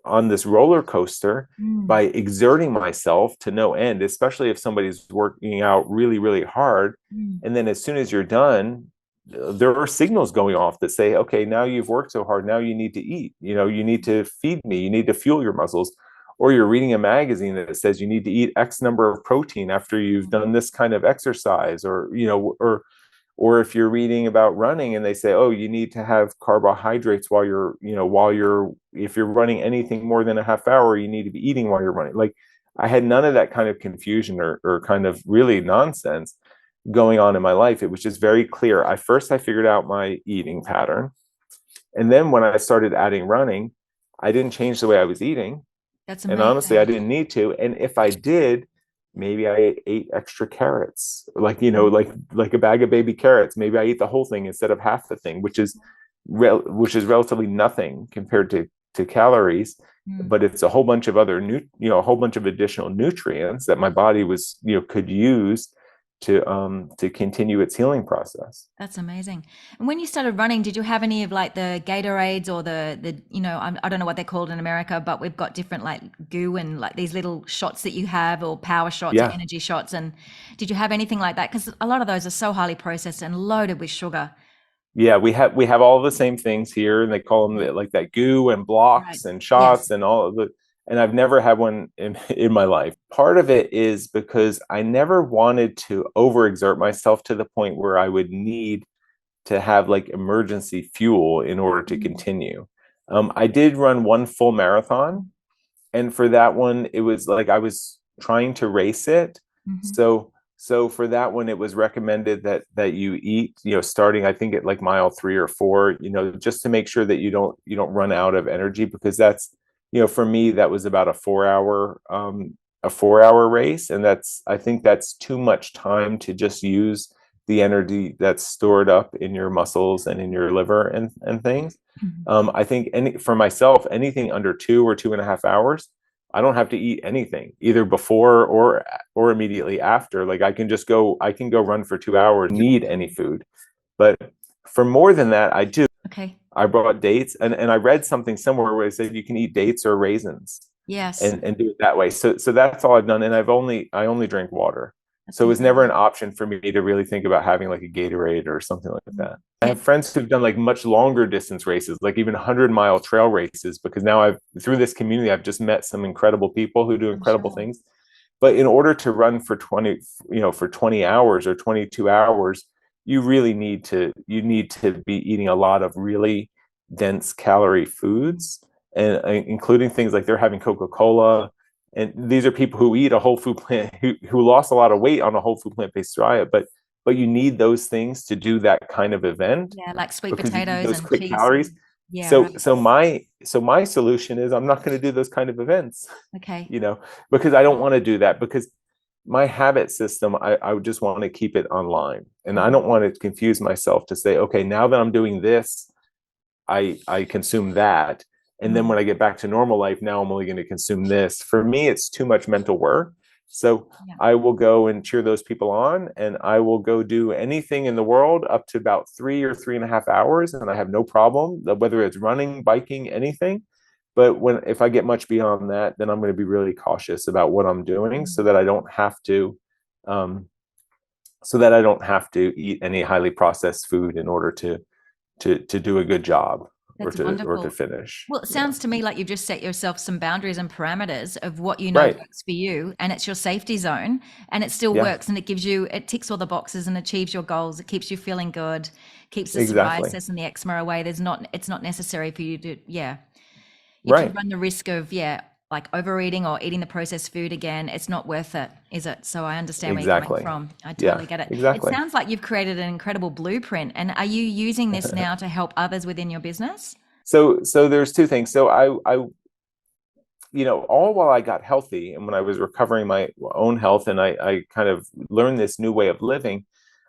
on this roller coaster Mm, by exerting myself to no end, especially if somebody's working out really, really hard. mm, And then as soon as you're done, there are signals going off that say, okay, now you've worked so hard. Now you need to eat. You need to feed me. You need to fuel your muscles. Or you're reading a magazine that says you need to eat X number of protein after you've done this kind of exercise, or if you're reading about running and they say, oh, you need to have carbohydrates if you're running anything more than a half hour, you need to be eating while you're running. Like, I had none of that kind of confusion or kind of really nonsense going on in my life. It was just very clear. I figured out my eating pattern. And then when I started adding running, I didn't change the way I was eating. that's And honestly, I amazing. didn't need to. And if I did, maybe I ate extra carrots, Mm, like a bag of baby carrots. Maybe I eat the whole thing instead of half the thing, which is relatively nothing compared to calories. mm. But it's a whole bunch of a whole bunch of additional nutrients that my body could use to continue its healing process. That's amazing. And when you started running, did you have any of like the Gatorades or I don't know what they're called in America, but we've got different like goo and like these little shots that you have, or power shots or Yeah. energy shots. And did you have anything like that? Because a lot of those are so highly processed and loaded with sugar. Yeah, we have all the same things here, and they call them like that goo and Right. blocks and Yes. shots and all of the. And I've never had one in my life. Part of it is because I never wanted to overexert myself to the point where I would need to have like emergency fuel in order to Mm, continue. I did run one full marathon, and for that one it was like I was trying to race it. mhm. So for that one it was recommended that you eat, starting I think at like mile 3 or 4, just to make sure that you don't run out of energy, because that's, for me that was about a 4 hour race, and I think that's too much time to just use the energy that's stored up in your muscles and in your liver and things. Mhm. I think for myself, anything under 2 or 2.5 hours, I don't have to eat anything either before or immediately after. Like I can go run for 2 hours, need any food. But for more than that, I do. Okay. I brought dates, and I read something somewhere where it said you can eat dates or raisins Yes. and do it that way. So that's all I've done. And I only drink water. That's So it was never an amazing. option for me to really think about having like a Gatorade or something like Mm. that. I Yeah. have friends who've done like much longer distance races, like even 100-mile trail races, because now through this community, I've just met some incredible people who do I'm incredible sure. things. But in order to run for 20 hours or 22 hours, you need to be eating a lot of really dense calorie foods, and including things like they're having Coca-Cola. And these are people who eat a whole food plant, who lost a lot of weight on a whole food plant-based diet, but you need those things to do that kind of event, Yeah, like sweet because you need potatoes those and quick cheese. calories. Yeah, So right. so my solution is I'm not going to do those kind of events, Okay. you know, because I don't want to do that, because my habit system, I would just want to keep it online. And I Mhm. don't want to confuse myself to say, okay, now that I'm doing this, I consume that. And then Mm. when I get back to normal life, now I'm only going to consume this. For me, it's too much mental work. So Yeah. I will go and cheer those people on, and I will go do anything in the world up to about 3 or 3.5 hours. And I have no problem, whether it's running, biking, anything. But if I get much beyond that, then I'm going to be really cautious about what I'm doing, Mm. um, so that I don't have to eat any highly processed food in order to do a good job, That's or to wonderful. finish. Well, it Yeah. sounds to me like you've just set yourself some boundaries and parameters of what you know Right. works for you, and it's your safety zone, and it still Yeah. works, and it ticks all the boxes and achieves your goals. It keeps you feeling good, keeps the Exactly. psoriasis and the eczema away. It's not necessary for you to, yeah. If you Right. run the risk of, yeah, like overeating or eating the processed food again, it's not worth it, is it? So I understand where you're coming Exactly. from. I Yeah. totally get it. It Exactly. sounds like you've created an incredible blueprint. And are you using this now to help others within your business? So there's two things. So I all while I got healthy and when I was recovering my own health, and I kind of learned this new way of living,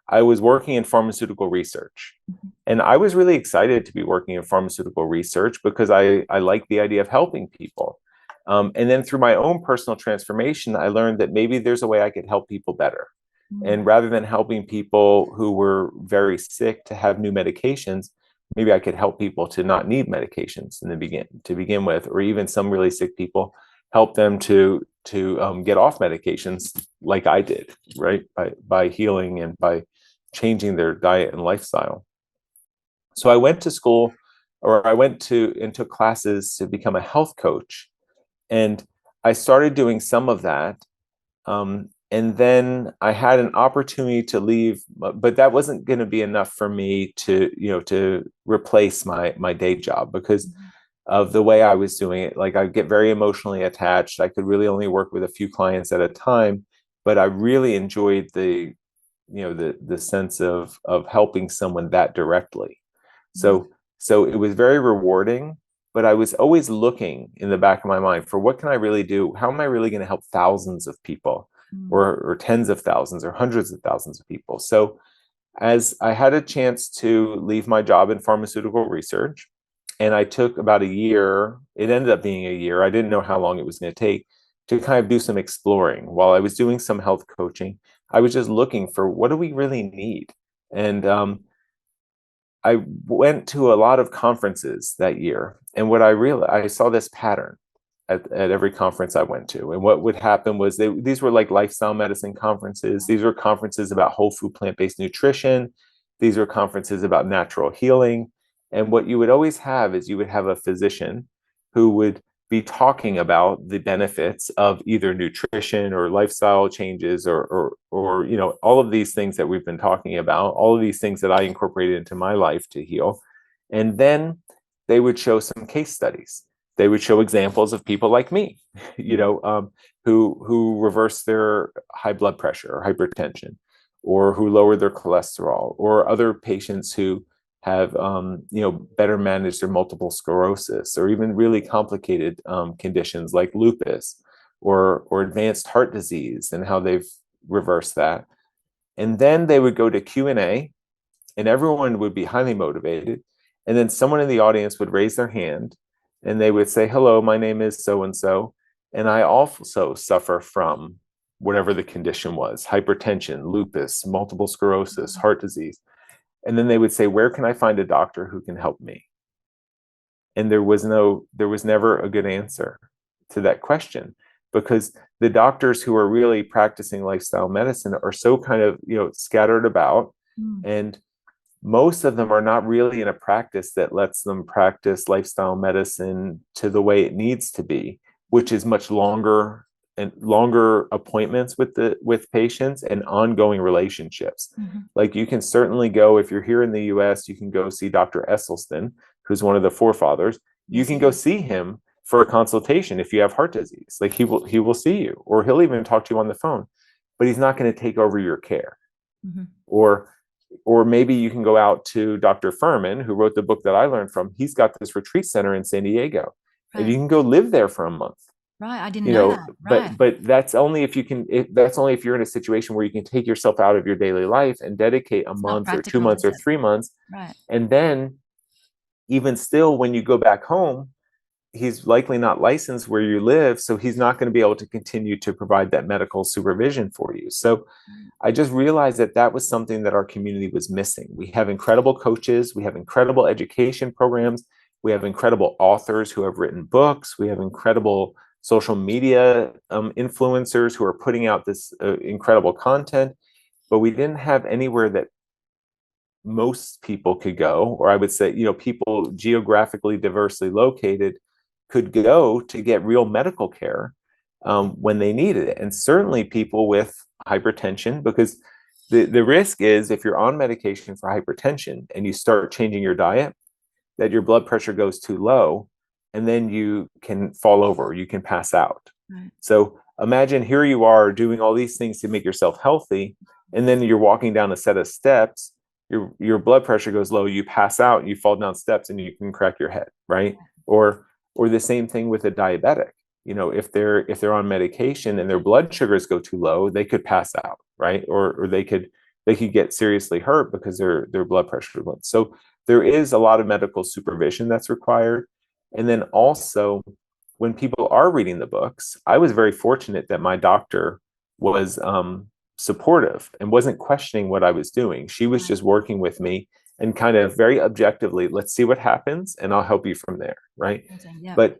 I was working in pharmaceutical research. Mhm. And I was really excited to be working in pharmaceutical research because I like the idea of helping people. And then through my own personal transformation, I learned that maybe there's a way I could help people better. Mm. And rather than helping people who were very sick to have new medications, maybe I could help people to not need medications in the begin with, or even some really sick people, help them to get off medications like I did, right? By healing and by changing their diet and lifestyle. So I went to school, or I went to and took classes to become a health coach, and I started doing some of that. And then I had an opportunity to leave, but that wasn't going to be enough for me to, to replace my day job, because Mhm. of the way I was doing it. Like, I get very emotionally attached. I could really only work with a few clients at a time, but I really enjoyed the sense of helping someone that directly. Mhm. So it was very rewarding, but I was always looking in the back of my mind for, what can I really do? How am I really going to help thousands of people, Mm. or tens of thousands or hundreds of thousands of people? So as I had a chance to leave my job in pharmaceutical research, and I took about a year, it ended up being a year. I didn't know how long it was going to take to kind of do some exploring. While I was doing some health coaching, I was just looking for, what do we really need? And I went to a lot of conferences that year, and what I realized, I saw this pattern at every conference I went to. And what would happen was, these were like lifestyle medicine conferences. These were conferences about whole food, plant-based nutrition. These were conferences about natural healing. And what you would always have is, you would have a physician who would be talking about the benefits of either nutrition or lifestyle changes, or all of these things that we've been talking about, all of these things that I incorporated into my life to heal. And then they would show some case studies. They would show examples of people like me, Mm. who reversed their high blood pressure or hypertension, or who lowered their cholesterol, or other patients who have better managed their multiple sclerosis, or even really complicated conditions like lupus, or advanced heart disease, and how they've reversed that. And then they would go to Q&A, and everyone would be highly motivated. And then someone in the audience would raise their hand, and they would say, "Hello, my name is so and so, and I also suffer from whatever the condition was: hypertension, lupus, multiple sclerosis, heart disease." And then they would say, "Where can I find a doctor who can help me?" And there was never a good answer to that question, because the doctors who are really practicing lifestyle medicine are so kind of, scattered about. Mm. And most of them are not really in a practice that lets them practice lifestyle medicine to the way it needs to be, which is much longer, and longer appointments with patients, and ongoing relationships. Mhm. Like, you can certainly go, if you're here in the US, you can go see Dr. Esselstyn, who's one of the forefathers. You Yes, can he go is. see him for a consultation if you have heart disease. Like, he will see you, or he'll even talk to you on the phone, but he's not going to take over your care. Mhm. Or maybe you can go out to Dr. Furman, who wrote the book that I learned from. He's got this retreat center in San Diego, and Right. you can go live there for a month. Right. I didn't know that. Right. But that's only if you can. That's only if you're in a situation where you can take yourself out of your daily life and dedicate a It's not month or two practical, months is or it? 3 months. Right. And then, even still, when you go back home, he's likely not licensed where you live, so he's not going to be able to continue to provide that medical supervision for you. So Right. I just realized that that was something that our community was missing. We have incredible coaches, we have incredible education programs, we have incredible authors who have written books, we have incredible social media influencers who are putting out this incredible content, but we didn't have anywhere that most people could go, or I would say, people geographically diversely located could go to get real medical care when they needed it. And certainly people with hypertension, because the risk is, if you're on medication for hypertension and you start changing your diet, that your blood pressure goes too low, and then you can fall over, you can pass out. Right. So imagine, here you are doing all these things to make yourself healthy, and then you're walking down a set of steps, your blood pressure goes low, you pass out, you fall down steps, and you can crack your head, right? Or the same thing with a diabetic. If they're on medication and their blood sugars go too low, they could pass out, right? Or they could get seriously hurt because their blood pressure is low. So there is a lot of medical supervision that's required. And then also, when people are reading the books, I was very fortunate that my doctor was supportive and wasn't questioning what I was doing. She was just working with me and kind of very objectively, let's see what happens and I'll help you from there, right? Yeah. But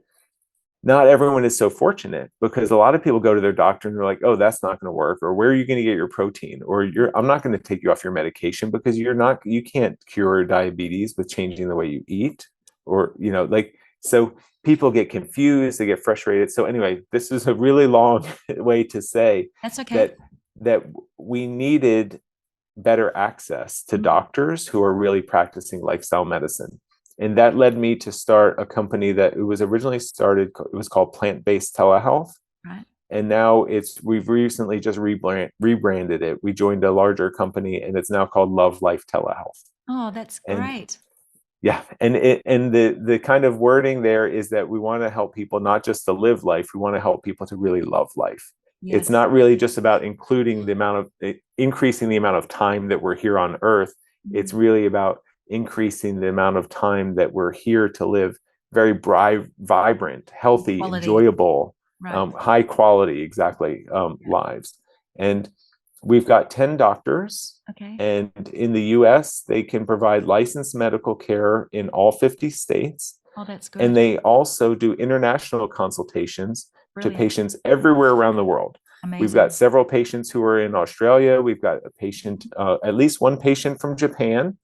not everyone is so fortunate, because a lot of people go to their doctor and they're like, oh, that's not going to work, or where are you going to get your protein, or I'm not going to take you off your medication because you can't cure diabetes with changing the way you eat, or like, so people get confused, they get frustrated. So anyway, this is a really long way to say That's okay. that we needed better access to doctors who are really practicing lifestyle medicine. And that led me to start a company that it was originally started, it was called Plant-Based Telehealth. Right. And now we've recently just rebranded it. We joined a larger company and it's now called Love Life Telehealth. Oh, that's And great. yeah, and the kind of wording there is that we want to help people not just to live life, we want to help people to really love life. It's Yes. not really just about increasing the amount of time that we're here on earth. It's really about increasing the amount of time that we're here to live very vibrant, healthy, Quality. enjoyable, Right. high quality, exactly, lives. And we've got 10 doctors. Okay. And in the US, they can provide licensed medical care in all 50 states. Oh, that's good. And they also do international consultations to patients everywhere around the world. Amazing. We've got several patients who are in Australia. We've got a patient, at least one patient from Japan.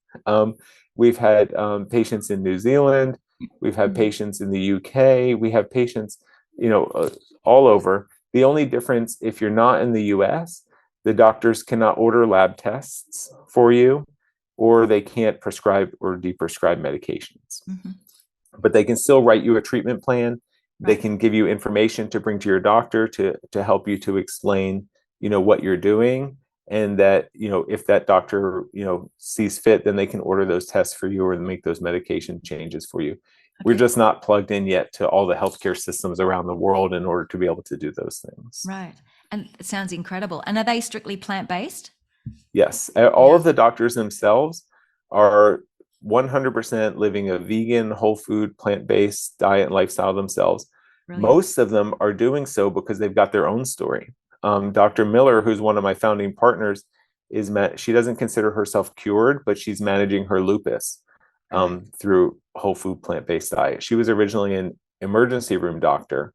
We've had patients in New Zealand. We've had patients in the UK. We have patients, all over. The only difference, if you're not in the US, the doctors cannot order lab tests for you, or they can't prescribe or de-prescribe medications. But they can still write you a treatment plan. They can give you information to bring to your doctor to help you to explain, what you're doing. And that, if that doctor, sees fit, then they can order those tests for you or make those medication changes for you. We're just not plugged in yet to all the healthcare systems around the world in order to be able to do those things. Right. And it sounds incredible. And are they strictly plant-based? Yes. All of the doctors themselves are 100% living a vegan, whole food, plant-based diet and lifestyle themselves. Brilliant. Most of them are doing so because they've got their own story. Dr. Miller, who's one of my founding partners, she doesn't consider herself cured, but she's managing her lupus through whole food, plant-based diet. She was originally an emergency room doctor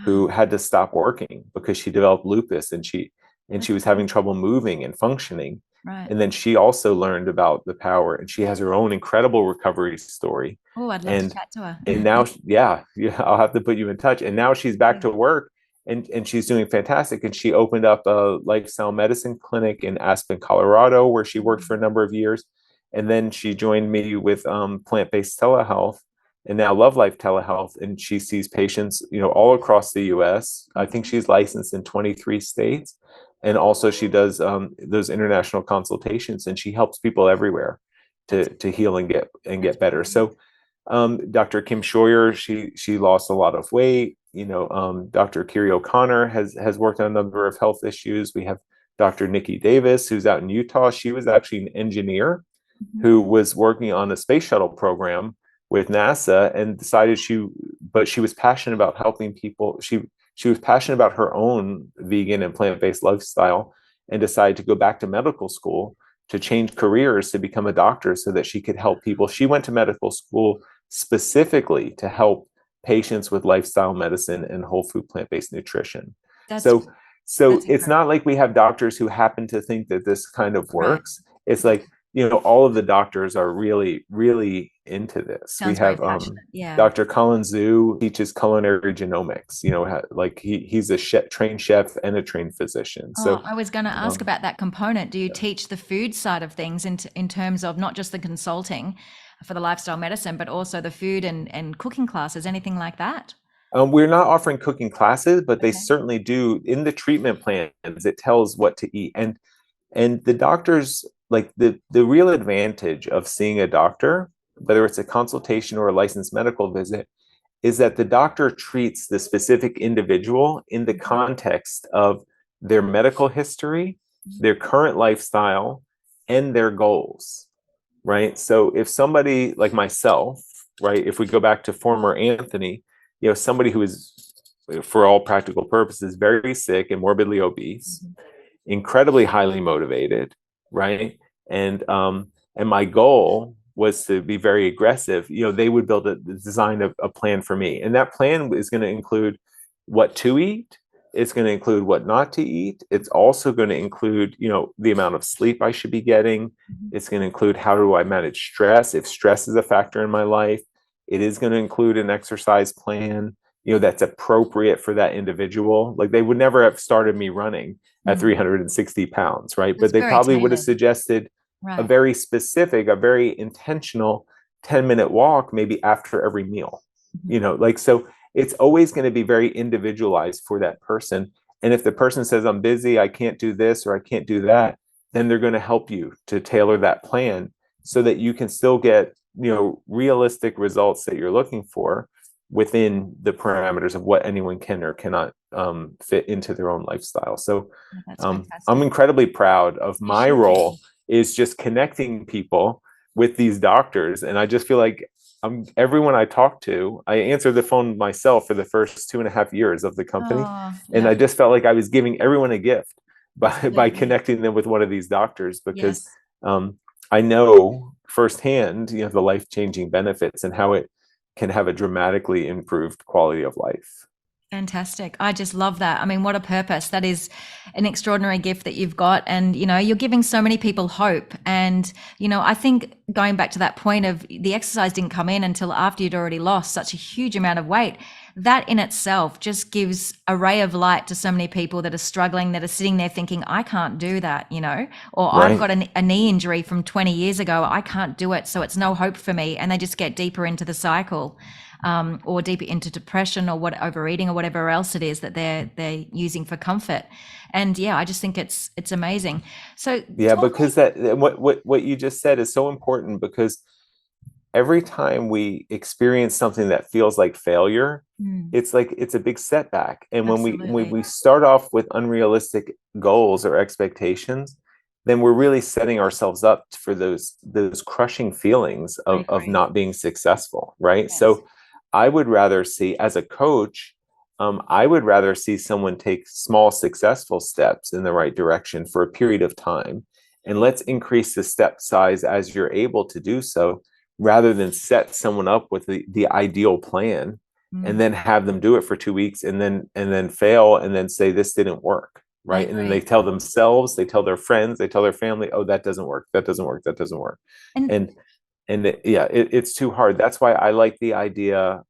who had to stop working because she developed lupus, and she was having trouble moving and functioning. Right. And then she also learned about the power, and she has her own incredible recovery story. Oh, I'd love to chat to her. And now, yeah, I'll have to put you in touch. And now she's back to work, and she's doing fantastic. And she opened up a lifestyle medicine clinic in Aspen, Colorado, where she worked for a number of years. And then she joined me with Plant-Based Telehealth, and now Love Life Telehealth. And she sees patients, all across the US. I think she's licensed in 23 states. And also she does those international consultations, and she helps people everywhere to heal and get better. So Dr. Kim Scheuer, she lost a lot of weight. Dr. Kiri O'Connor has worked on a number of health issues. We have Dr. Nikki Davis, who's out in Utah. She was actually an engineer who was working on a space shuttle program with NASA, and decided but she was passionate about helping people. She was passionate about her own vegan and plant-based lifestyle, and decided to go back to medical school to change careers to become a doctor so that she could help people. She went to medical school specifically to help patients with lifestyle medicine and whole food plant-based nutrition. So it's not like we have doctors who happen to think that this kind of works. It's like, all of the doctors are really, really into this. Sounds we have Dr. Colin Zhu teaches culinary genomics. He's a trained chef and a trained physician. So I was going to ask about that component. Do you teach the food side of things in terms of not just the consulting for the lifestyle medicine, but also the food and cooking classes, anything like that? We're not offering cooking classes, but they certainly do. In the treatment plans, it tells what to eat. And the doctors, like the real advantage of seeing a doctor, whether it's a consultation or a licensed medical visit, is that the doctor treats the specific individual in the context of their medical history, their current lifestyle, and their goals, right? So if somebody like myself, right, if we go back to former Anthony, somebody who is, for all practical purposes, very sick and morbidly obese, incredibly highly motivated, right? And my goal was to be very aggressive. They would design a plan for me, and that plan is going to include what to eat. It's going to include what not to eat. It's also going to include, the amount of sleep I should be getting. It's going to include how do I manage stress, if stress is a factor in my life. It is going to include an exercise plan, that's appropriate for that individual. Like, they would never have started me running at 360 pounds, right? It's But they very probably would have tailored. suggested a Right. very specific, a very intentional 10-minute walk, maybe after every meal, like, so it's always going to be very individualized for that person. And if the person says, I'm busy, I can't do this, or I can't do that, then they're going to help you to tailor that plan so that you can still get, realistic results that you're looking for within the parameters of what anyone can or cannot fit into their own lifestyle. So That's I'm fantastic. incredibly proud of You my should role, be. is just connecting people with these doctors. And I just feel like everyone I talk to, I answered the phone myself for the first 2.5 years of the company. Oh, And yeah, I just felt like I was giving everyone a gift by absolutely. connecting them with one of these doctors, because Yes. I know firsthand, the life-changing benefits and how it can have a dramatically improved quality of life. Fantastic. I just love that. I mean, what a purpose. That is an extraordinary gift that you've got. And, you're giving so many people hope. And, I think going back to that point of the exercise didn't come in until after you'd already lost such a huge amount of weight. That in itself just gives a ray of light to so many people that are struggling, that are sitting there thinking, I can't do that, or I've Right. got a knee injury from 20 years ago. I can't do it. So it's no hope for me. And they just get deeper into the cycle. Or deeper into depression or overeating or whatever else it is that they're using for comfort. And yeah, I just think it's amazing. So Yeah, talk me. because what you just said is so important, because every time we experience something that feels like failure, Mm, it's like it's a big setback. And when we absolutely. start off with unrealistic goals or expectations, then we're really setting ourselves up for those crushing feelings I of agree. not being successful, right? Yes. So I would rather see, as a coach, I would rather see someone take small successful steps in the right direction for a period of time, and let's increase the step size as you're able to do so, rather than set someone up with the ideal plan and Mm, then have them do it for 2 weeks and then fail and then say this didn't work, I right? And then they agree. tell themselves, they tell their friends, they tell their family, oh, that doesn't work, that doesn't work, that doesn't work. And And and it, yeah it, it's too hard. That's why I like the idea,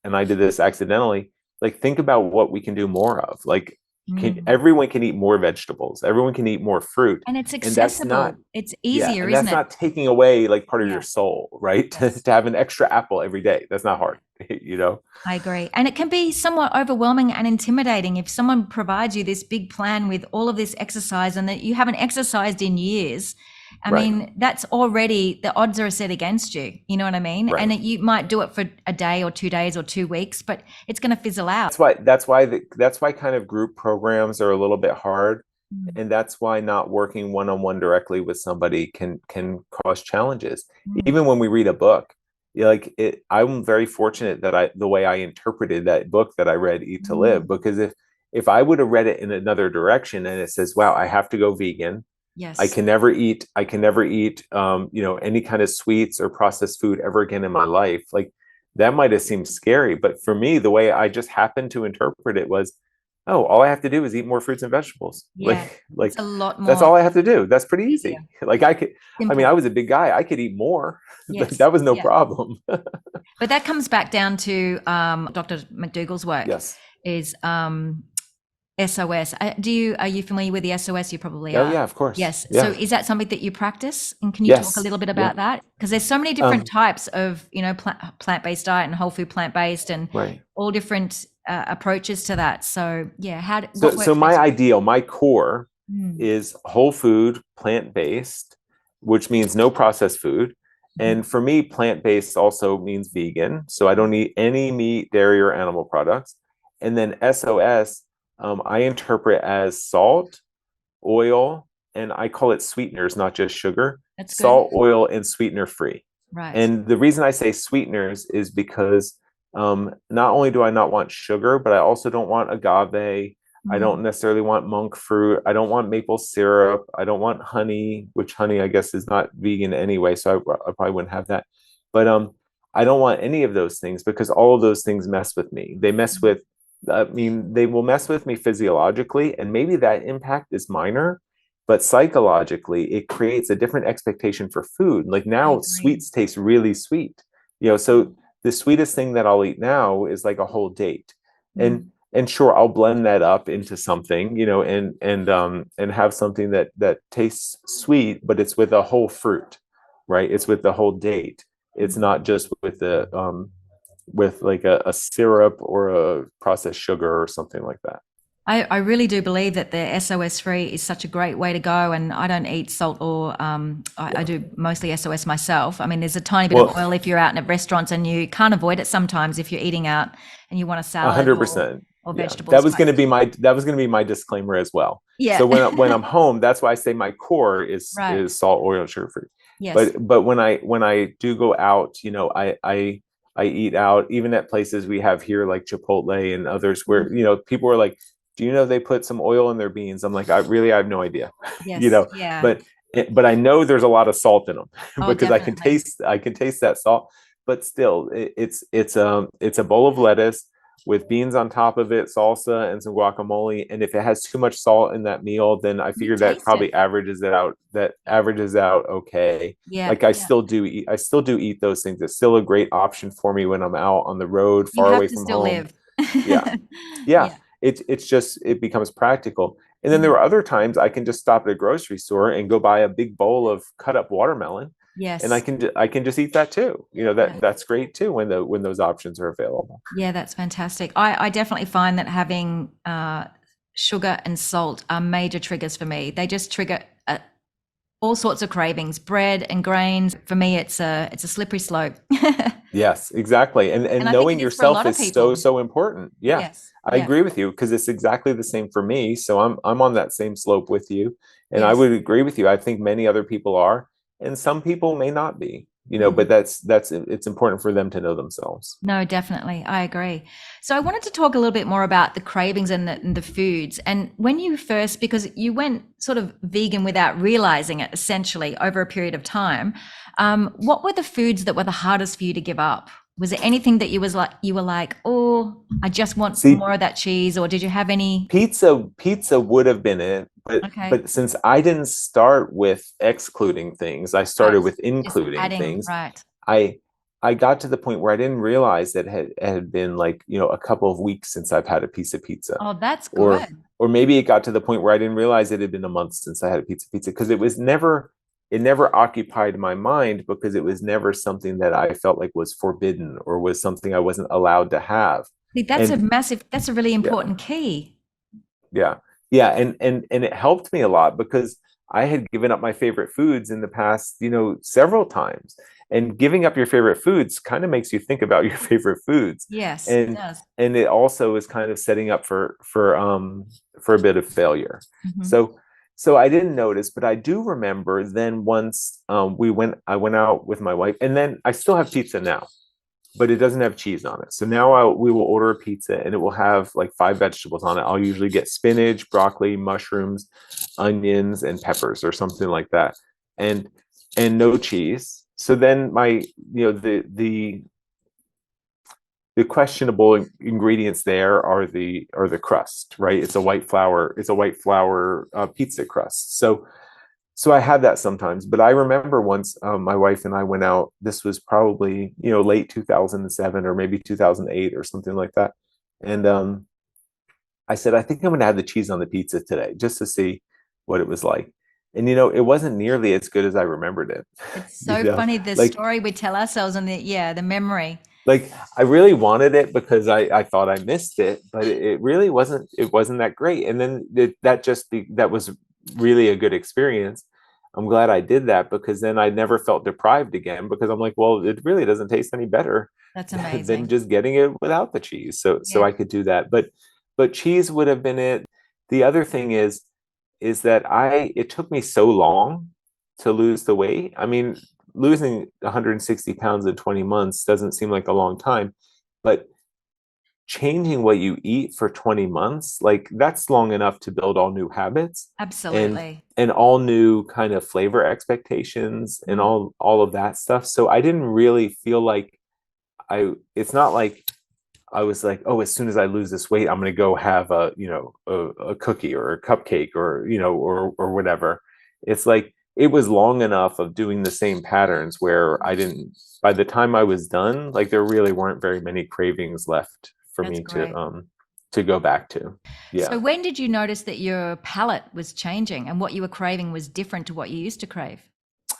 and I did this accidentally, like, think about what we can do more of. Like, mm, everyone can eat more vegetables, everyone can eat more fruit. and it's And that's not, accessible. It's yeah, easier, and isn't that's it? not taking away like part of your Yeah. soul, right? to, Yes. to have an extra apple every day, that's not hard. you know I agree. And it can be somewhat overwhelming and intimidating if someone provides you this big plan with all of this exercise and that you haven't exercised in years. I right, mean, that's already the odds are set against you. You know what I mean? And right. you might do it for a day or 2 days or 2 weeks, but it's going to fizzle out. That's why kind of group programs are a little bit hard. Mm, And that's why not working one-on-one directly with somebody can cause challenges. mm, Even when we read a book, like, I'm very fortunate that the way I interpreted that book that I read, Eat to Live, mm. because if I would have read it in another direction and it says, wow, I have to go vegan, Yes. I can never eat any kind of sweets or processed food ever again in my life, like, that might have seemed scary. But for me, the way I just happened to interpret it was, oh, all I have to do is eat more fruits and vegetables. Yeah. Like, It's like a lot that's more all I have to do. That's pretty easier. easy. Like, I Simple. was a big guy, I could eat more. Yes. That was no Yeah. problem. But that comes back down to Dr. McDougall's work Yes. is SOS. Are you familiar with the SOS? You probably Oh are. yeah, of course. Yes. So Yeah. is that something that you practice? And can you talk a Yes. little bit Yeah. about that? Because there's so many different Um, types of, plant-based diet and whole food plant-based and right. all different approaches to that. So yeah, So what so works my best? ideal, my core Mm, is whole food, plant-based, which means no processed food. mhm, And for me, plant-based also means vegan. So I don't eat any meat, dairy, or animal products. And then SOS, I interpret as salt, oil, and I call it sweeteners, not just sugar, that's good. salt, oil, and sweetener free. Right. And the reason I say sweeteners is because not only do I not want sugar, but I also don't want agave. I Mm. don't necessarily want monk fruit. I don't want maple syrup. I don't want honey, which honey I guess is not vegan anyway, so I probably wouldn't have that. But I don't want any of those things because all of those things mess with me. They mess with, I mean, they will mess with me physiologically, and maybe that impact is minor, but psychologically, it creates a different expectation for food. Like I now, agree. sweets taste really sweet. So the sweetest thing that I'll eat now is like a whole date. And Mm. sure, I'll blend that up into something, and have something that tastes sweet, but it's with a whole fruit, right? It's with the whole date. It's Mm. not just with the with like a syrup or a processed sugar or something like that. I really do believe that the SOS free is such a great way to go. And I don't eat salt or I Yeah. do mostly SOS myself. I mean, there's a tiny bit of Well, oil if you're out in restaurants and you can't avoid it sometimes if you're eating out and you want a a salad hundred percent. or Yeah. vegetables. But That was going to be my disclaimer as well. yeah, So when I'm home, that's why I say my core right. is salt, oil, and sugar free. Yes. But when I do go out, I eat out even at places we have here like Chipotle and others Mm. where people are like, do you know they put some oil in their beans? I'm like, I have no idea. you Yes. know, Yeah. but but I know there's a lot of salt in them Oh, because definitely. I can taste that salt. But still, it's a bowl of lettuce with beans on top of it, salsa and some guacamole. And if it has too much salt in that meal, then I You figure that taste it. probably averages it out. That averages out okay. Yeah. Like Yeah. I still do eat those things. It's still a great option for me when I'm out on the road, You far have away to from still home. live. Yeah. Yeah. Yeah. It's just it becomes practical. And then there Mm. are other times I can just stop at a grocery store and go buy a big bowl of cut up watermelon, and Yes. I can just eat that too. Yeah. That's great too when those options are available. Yeah, that's fantastic. I definitely find that having sugar and salt are major triggers for me. They just trigger all sorts of cravings, bread and grains. For me, it's a slippery slope. Yes, exactly. And And I think it knowing is for a yourself lot of is so, people. so important. Yeah, Yes. I Yeah. agree with you because it's exactly the same for me. So I'm on that same slope with you. And I Yes. would agree with you. I think many other people are, and some people may not be, but Mm. that's it's important for them to know themselves. No, definitely. I agree. So I wanted to talk a little bit more about the cravings and the foods. And when you first, because you went sort of vegan without realizing it, essentially over a period of time, what were the foods that were the hardest for you to give up? Was there anything that you were like, oh, I just want See, more of that cheese, or did you have any? pizza would have been it, Okay, but since I didn't start with excluding things, I started right. with Just including adding, things. right. I I got to the point where I didn't realize that it had been like, a couple of weeks since I've had a piece of pizza. Oh, that's Or good. maybe it got to the point where I didn't realize it had been a month since I had a pizza because it never occupied my mind because it was never something that I felt like was forbidden or was something I wasn't allowed to have. See, And that's a really yeah, important key. yeah. Yeah, and it helped me a lot because I had given up my favorite foods in the past, several times. And giving up your favorite foods kind of makes you think about your favorite foods. Yes, it And does. it also is kind of setting up for a bit of failure. Hmm. So I didn't notice, but I do remember then once I went out with my wife, and then I still have pizza now, but it doesn't have cheese on it. So now we will order a pizza and it will have like 5 vegetables on it. I'll usually get spinach, broccoli, mushrooms, onions, and peppers or something like that. And no cheese. So then the questionable ingredients there are the crust, right? It's a white flour pizza crust. So I had that sometimes, but I remember once my wife and I went out. This was probably late 2007 or maybe 2008 or something like that. And I said, I think I'm going to have the cheese on the pizza today just to see what it was like. And it wasn't nearly as good as I remembered it. It's you so know, funny the like story we tell ourselves and the memory. like I really wanted it because I thought I missed it, but it really wasn't that great. And then that was really a good experience. I'm glad I did that because then I never felt deprived again because I'm like, well, it really doesn't taste any better That's than amazing. just getting it without the cheese. So Yeah. I could do that. But cheese would have been it. The other thing is that it took me so long to lose the weight. I mean, losing 160 pounds in 20 months doesn't seem like a long time, but changing what you eat for 20 months, like that's long enough to build all new habits and Absolutely. all new kind of flavor expectations and Mm. all of that stuff. So I didn't really feel like it's not like I was like, oh, as soon as I lose this weight, I'm going to go have a cookie or a cupcake or, or whatever. It's like it was long enough of doing the same patterns where I didn't, by the time I was done, like there really weren't very many cravings left for That's me great. to go back to. Yeah. So when did you notice that your palate was changing and what you were craving was different to what you used to crave?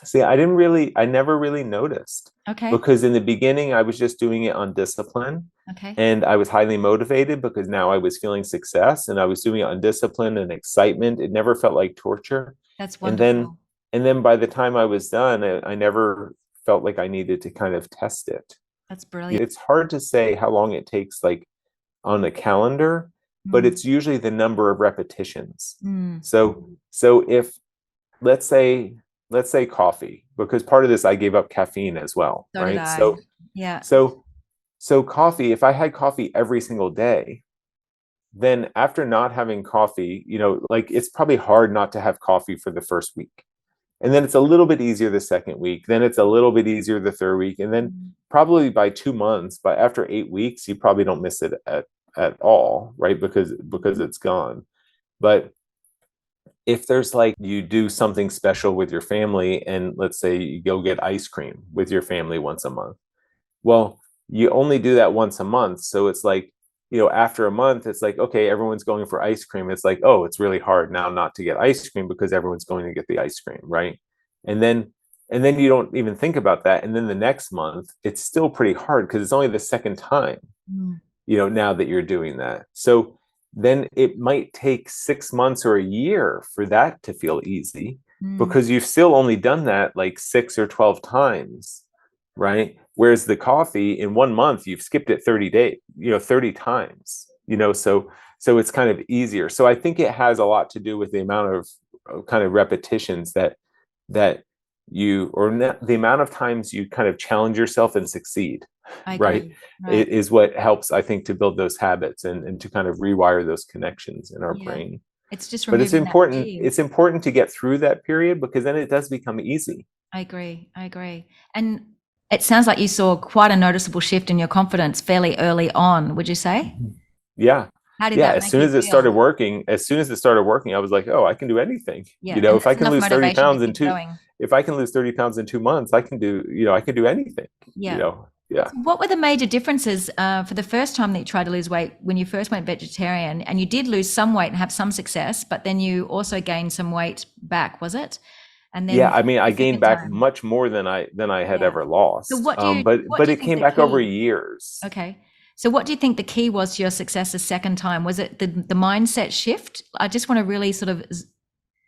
See, I never really noticed Okay. because in the beginning I was just doing it on discipline Okay. and I was highly motivated because now I was feeling success and I was doing it on discipline and excitement. It never felt like torture. That's And then, wonderful. and then by the time I was done, I never felt like I needed to kind of test it. That's brilliant. It's hard to say how long it takes, like on a calendar, but Mm. it's usually the number of repetitions. Mm. So if let's say coffee, because part of this I gave up caffeine as well, So did right? I. So Yeah. so so coffee, if I had coffee every single day, then after not having coffee, like it's probably hard not to have coffee for the first week. And then it's a little bit easier the second week. Then it's a little bit easier the third week. And then Mm. probably by 2 months, but after 8 weeks, you probably don't miss it at all, right? Because it's gone. But if there's like you do something special with your family and let's say you go get ice cream with your family once a month, well, you only do that once a month. So it's like, after a month, it's like, okay, everyone's going for ice cream. It's like, oh, it's really hard now not to get ice cream because everyone's going to get the ice cream, right? And then you don't even think about that. And then the next month, it's still pretty hard because it's only the second time, Mm. now that you're doing that. So then it might take 6 months or a year for that to feel easy Mm. because you've still only done that like 6 or 12 times, right? Whereas the coffee in 1 month, you've skipped it 30 days, 30 times, so it's kind of easier. So I think it has a lot to do with the amount of kind of repetitions that the amount of times you kind of challenge yourself and succeed, I right? agree. Right. It is what helps, I think, to build those habits and to kind of rewire those connections in our Yeah. brain. It's just But it's removing that important, fear. it's important to get through that period because then it does become easy. I agree. I agree. And it sounds like you saw quite a noticeable shift in your confidence fairly early on, would you say? Mhm. Yeah. How did Yeah. that make you feel? As soon as it started working, I was like, oh, I can do anything. Yeah. And If I that's can enough lose 30 motivation to pounds keep going. if I can lose 30 pounds in 2 months, I can do anything, Yeah. Yeah. So what were the major differences for the first time that you tried to lose weight when you first went vegetarian and you did lose some weight and have some success, but then you also gained some weight back, was it? And Yeah, then I mean, I the gained second back time. much more than I had Yeah. ever So lost. what But do you it think came the back over key? years. Okay. So what do you think the key was to your success the second time? Was it the mindset shift? I just want to really sort of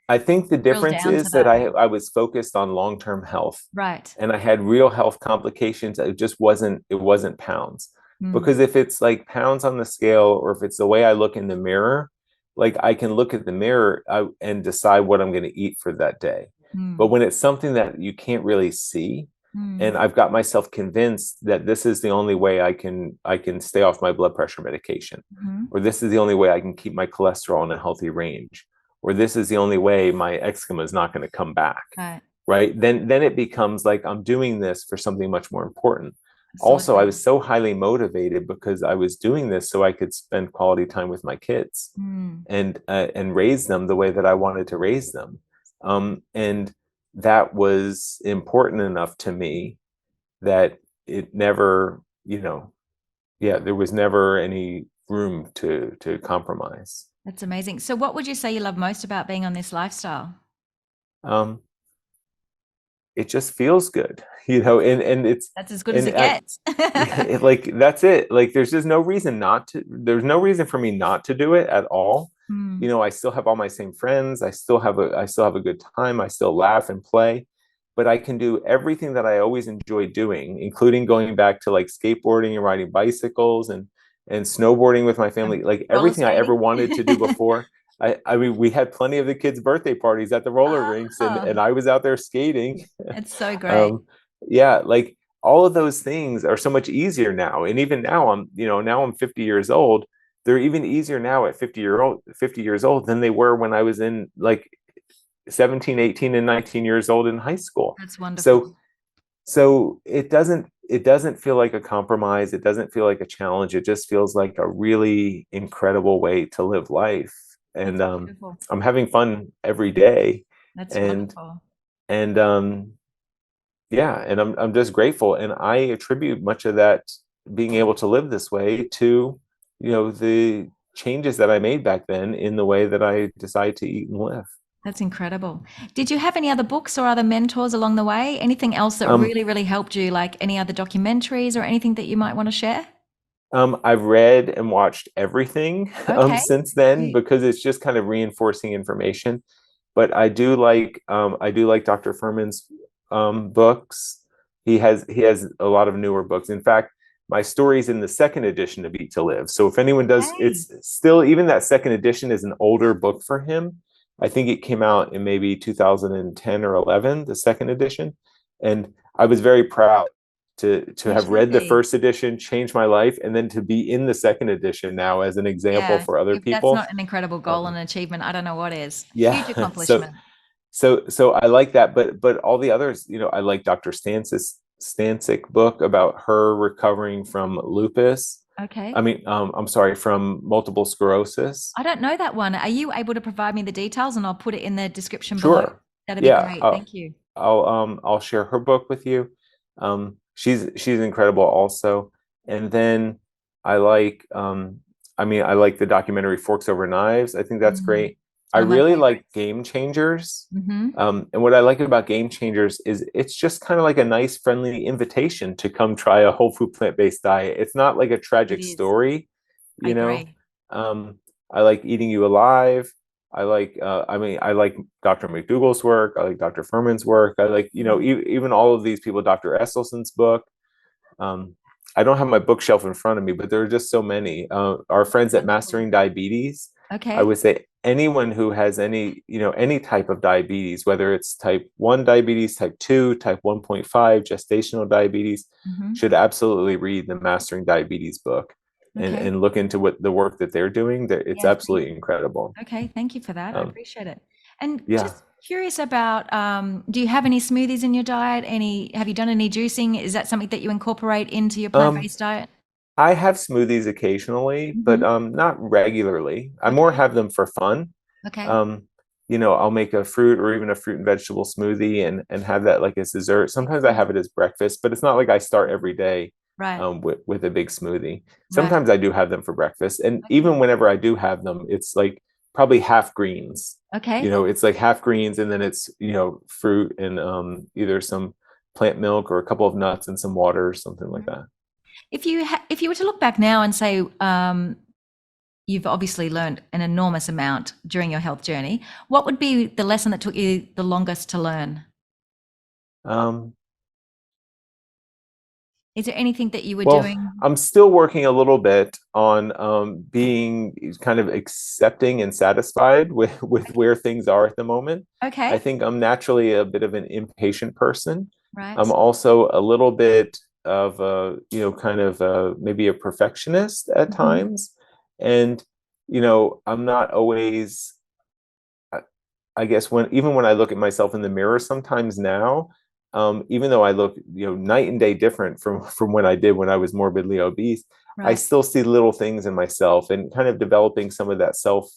I think the drill difference down to is that that. I was focused on long-term health Right. and I had real health complications. It wasn't pounds. Mm. Because if it's like pounds on the scale or if it's the way I look in the mirror, like I can look at the mirror and decide what I'm going to eat for that day. But Mm. when it's something that you can't really see, Mm. and I've got myself convinced that this is the only way I can stay off my blood pressure medication, Mhm. or this is the only way I can keep my cholesterol in a healthy range, or this is the only way my eczema is not going to come back, Right. right? Then it becomes like I'm doing this for something much more important. Also, I Absolutely. was so highly motivated because I was doing this so I could spend quality time with my kids Mm. and raise them the way that I wanted to raise them. And that was important enough to me that it never, yeah, there was never any room to compromise. That's amazing. So what would you say you love most about being on this lifestyle? Um, it just feels good, and it's That's as good as and it I gets. like that's it. Like there's just no reason not to. There's no reason for me not to do it at all. Mm. I still have all my same friends. I still have a good time. I still laugh and play, but I can do everything that I always enjoyed doing, including going back to like skateboarding and riding bicycles and snowboarding with my And family. Like roller everything I ever skating. wanted to do before. I mean, we had plenty of the kids' birthday parties at the roller rinks, and Oh, I was out there skating. it's so great. um, yeah, like all of those things are so much easier now. And even now now I'm 50 years old. They're even easier now at 50 years old than they were when I was in like 17, 18, and 19 years old in high school. That's wonderful. So it doesn't feel like a compromise. It doesn't feel like a challenge. It just feels like a really incredible way to live life. That's And beautiful. I'm having fun every day. That's And wonderful. and yeah, and I'm just grateful. And I attribute much of that being able to live this way to, the changes that I made back then in the way that I decide to eat and live. That's incredible. Did you have any other books or other mentors along the way? Anything else that Um, really, really helped you, like any other documentaries or anything that you might want to share? I've read and watched everything Okay. since then You- because it's just kind of reinforcing information. But I do like Dr. Furman's books. He has a lot of newer books. In fact, my story's in the second edition of Eat to Live. So if anyone does, Okay. it's still, even that second edition is an older book for him. I think it came out in maybe 2010 or 11, the second edition. And I was very proud to You have should read the be. first edition, change my life, and then to be in the second edition now as an example Yeah. for other If that's people. not an incredible goal and Um, achievement, I don't know what is. Huge yeah. So accomplishment. so I like that, but all the others, I like Dr. Stancic book about her recovering from lupus. I Okay. mean, I'm sorry, from multiple sclerosis. I don't know that one. Are you able to provide me the details and I'll put it in the description below? Sure. That'd be Yeah, great. Thank you. I'll share her book with you. She's incredible also. And then I like I like the documentary Forks Over Knives. I think that's Mm, great. I one of my really like favorites. Game Changers. Hmm. And what I like about Game Changers is it's just kind of like a nice, friendly invitation to come try a whole food plant-based diet. It's not like a It tragic is. story, I you know. agree. Um, I like Eating You Alive. I like Dr. McDougall's work. I like Dr. Furman's work. I like, Mhm. even all of these people, Dr. Esselson's book. Um, I don't have my bookshelf in front of me, but there are just so many. Our That's friends at wonderful. Mastering Diabetes, I Okay. would say anyone who has any type of diabetes, whether it's type 1 diabetes, type 2, type 1.5, gestational diabetes, Hmm. should absolutely read the Mastering Diabetes book and, Okay. and look into what the work that they're doing. It's Yeah. absolutely incredible. Okay. Thank you for that. I Um, appreciate it. And yeah. just curious about, do you have any smoothies in your diet? Have you done any juicing? Is that something that you incorporate into your Um, plant-based diet? I have smoothies occasionally, but Hmm. not regularly. I more Okay. have them for fun. Okay. Um, I'll make a fruit or even a fruit and vegetable smoothie and have that like as dessert. Sometimes I Excellent. have it as breakfast, but it's not like I start every day Right. with a big smoothie. Right. Sometimes I do have them for breakfast, and Okay. even whenever I do have them, it's like probably half greens. Okay. It's like half greens, and then it's fruit and either some plant milk or a couple of nuts and some water or something like Mhm. that. If you were to look back now and say, you've obviously learned an enormous amount during your health journey. What would be the lesson that took you the longest to learn? Um, Is there anything that you were Well, doing? I'm still working a little bit on being kind of accepting and satisfied with where things are at the moment. I Okay, think I'm naturally a bit of an impatient person. I'm right. also a little bit of kind of maybe a perfectionist at Mhm. times. And, I'm not always, I I guess even when I look at myself in the mirror sometimes now, even though I look, night and day different from when I did when I was morbidly obese, I Right. still see little things in myself and kind of developing some of that self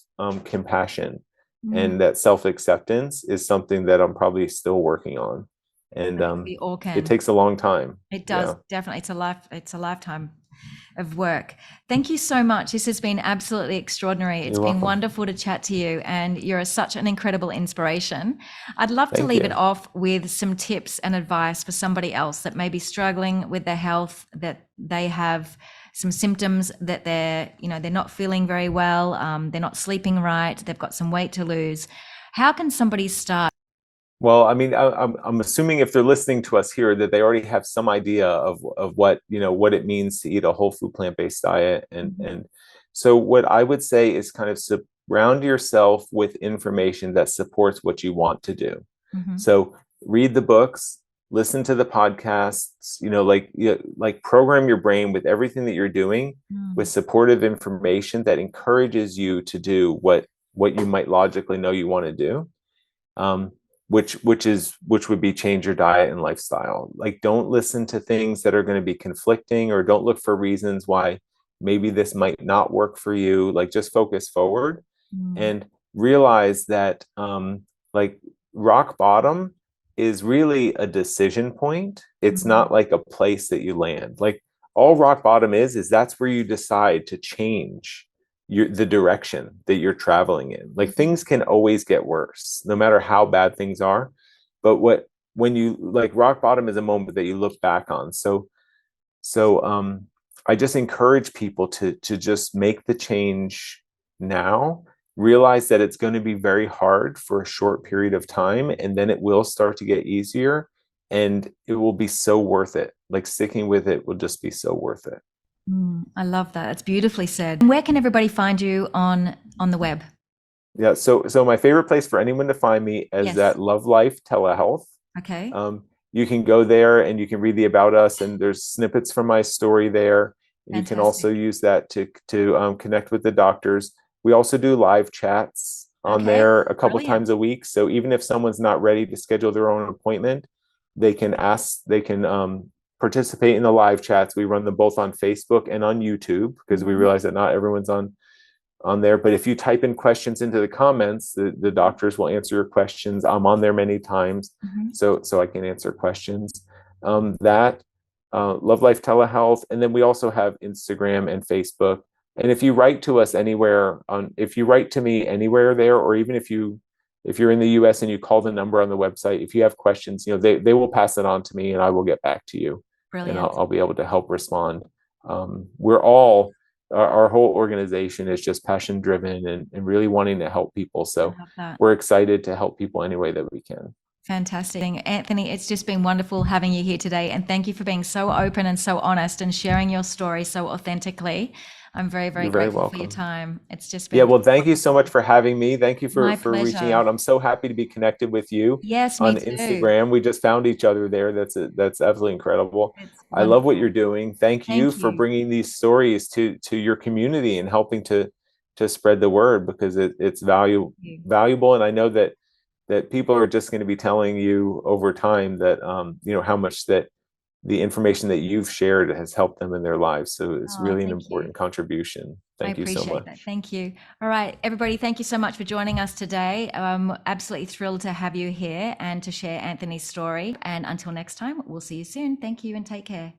compassion Mm. and that self acceptance is something that I'm probably still working on, and I think we all it can. takes a long time. It does Yeah, definitely. It's a lifetime of work. Thank you so much. This has been absolutely extraordinary. It's you're been welcome. wonderful to chat to you, and you're such an incredible inspiration. I'd love to Thank leave it you. off with some tips and advice for somebody else that may be struggling with their health, that they have some symptoms that they're not feeling very well, they're not sleeping right, they've got some weight to lose. How can somebody start? Well, I mean, I'm assuming if they're listening to us here that they already have some idea of what it means to eat a whole food plant-based diet, and Mhm. and so what I would say is kind of surround yourself with information that supports what you want to do. Mhm. So read the books, listen to the podcasts, like program your brain with everything that you're doing with Mm. supportive information that encourages you to do what you might logically know you want to do. Um, which would be change your diet and lifestyle. Like, don't listen to things that are going to be conflicting, or don't look for reasons why maybe this might not work for you. Like, just focus forward Mm. and realize that like rock bottom is really a decision point. It's Mm. not like a place that you land. Like, all rock bottom is that's where you decide to change the direction that you're traveling in. Like, things can always get worse no matter how bad things are, but when you, like, rock bottom is a moment that you look back on. So I just encourage people to just make the change now. Realize that it's going to be very hard for a short period of time, and then it will start to get easier, and it will be so worth it. Like, sticking with it will just be so worth it. I love that. It's beautifully said. And where can everybody find you on the web? Yeah, so my favorite place for anyone to find me is Yes. that Love Life Telehealth. Okay. You can go there and you can read the about us, and there's snippets from my story there. And you can also Fantastic. use that to connect with the doctors. We also do live chats on Okay. there a couple Brilliant. times a week. So even if someone's not ready to schedule their own appointment, they can participate in the live chats. We run them both on Facebook and on YouTube, because we Mhm. realize that not everyone's on there. But if you type in questions into the comments, the doctors will answer your questions. I'm on there many times, Mhm. so I can answer questions. That Love Life Telehealth, and then we also have Instagram and Facebook. And if you write to us anywhere if you write to me anywhere there, or even if you're in the US and you call the number on the website, if you have questions, they will pass it on to me, and I will get back to you, and Brilliant. I'll be able to help respond. We're all our whole organization is just passion driven, and really wanting to help people. I So love that. we're excited to help people any way that we can. Fantastic. Anthony, it's just been wonderful having you here today. And thank you for being so open and so honest and sharing your story so authentically. I'm very, very You're very grateful for your welcome. time. It's just Yeah, been well, thank you so much wonderful. for having me. Thank you My for reaching pleasure. out. I'm so happy to be connected with you Yes, me on too. Instagram. We just found each other there. That's absolutely incredible. It's I love what you're wonderful. doing. Thank you Thank for you. bringing these stories to your community and helping to spread the word, because it's Thank you. valuable. And I know that people are just going to be telling you over time that how much that the information that you've shared has helped them in their lives. So it's Oh, really an thank you. important contribution. I Thank you so appreciate that. much. Thank you. All right, everybody, thank you so much for joining us today. I'm absolutely thrilled to have you here and to share Anthony's story. And until next time, we'll see you soon. Thank you and take care.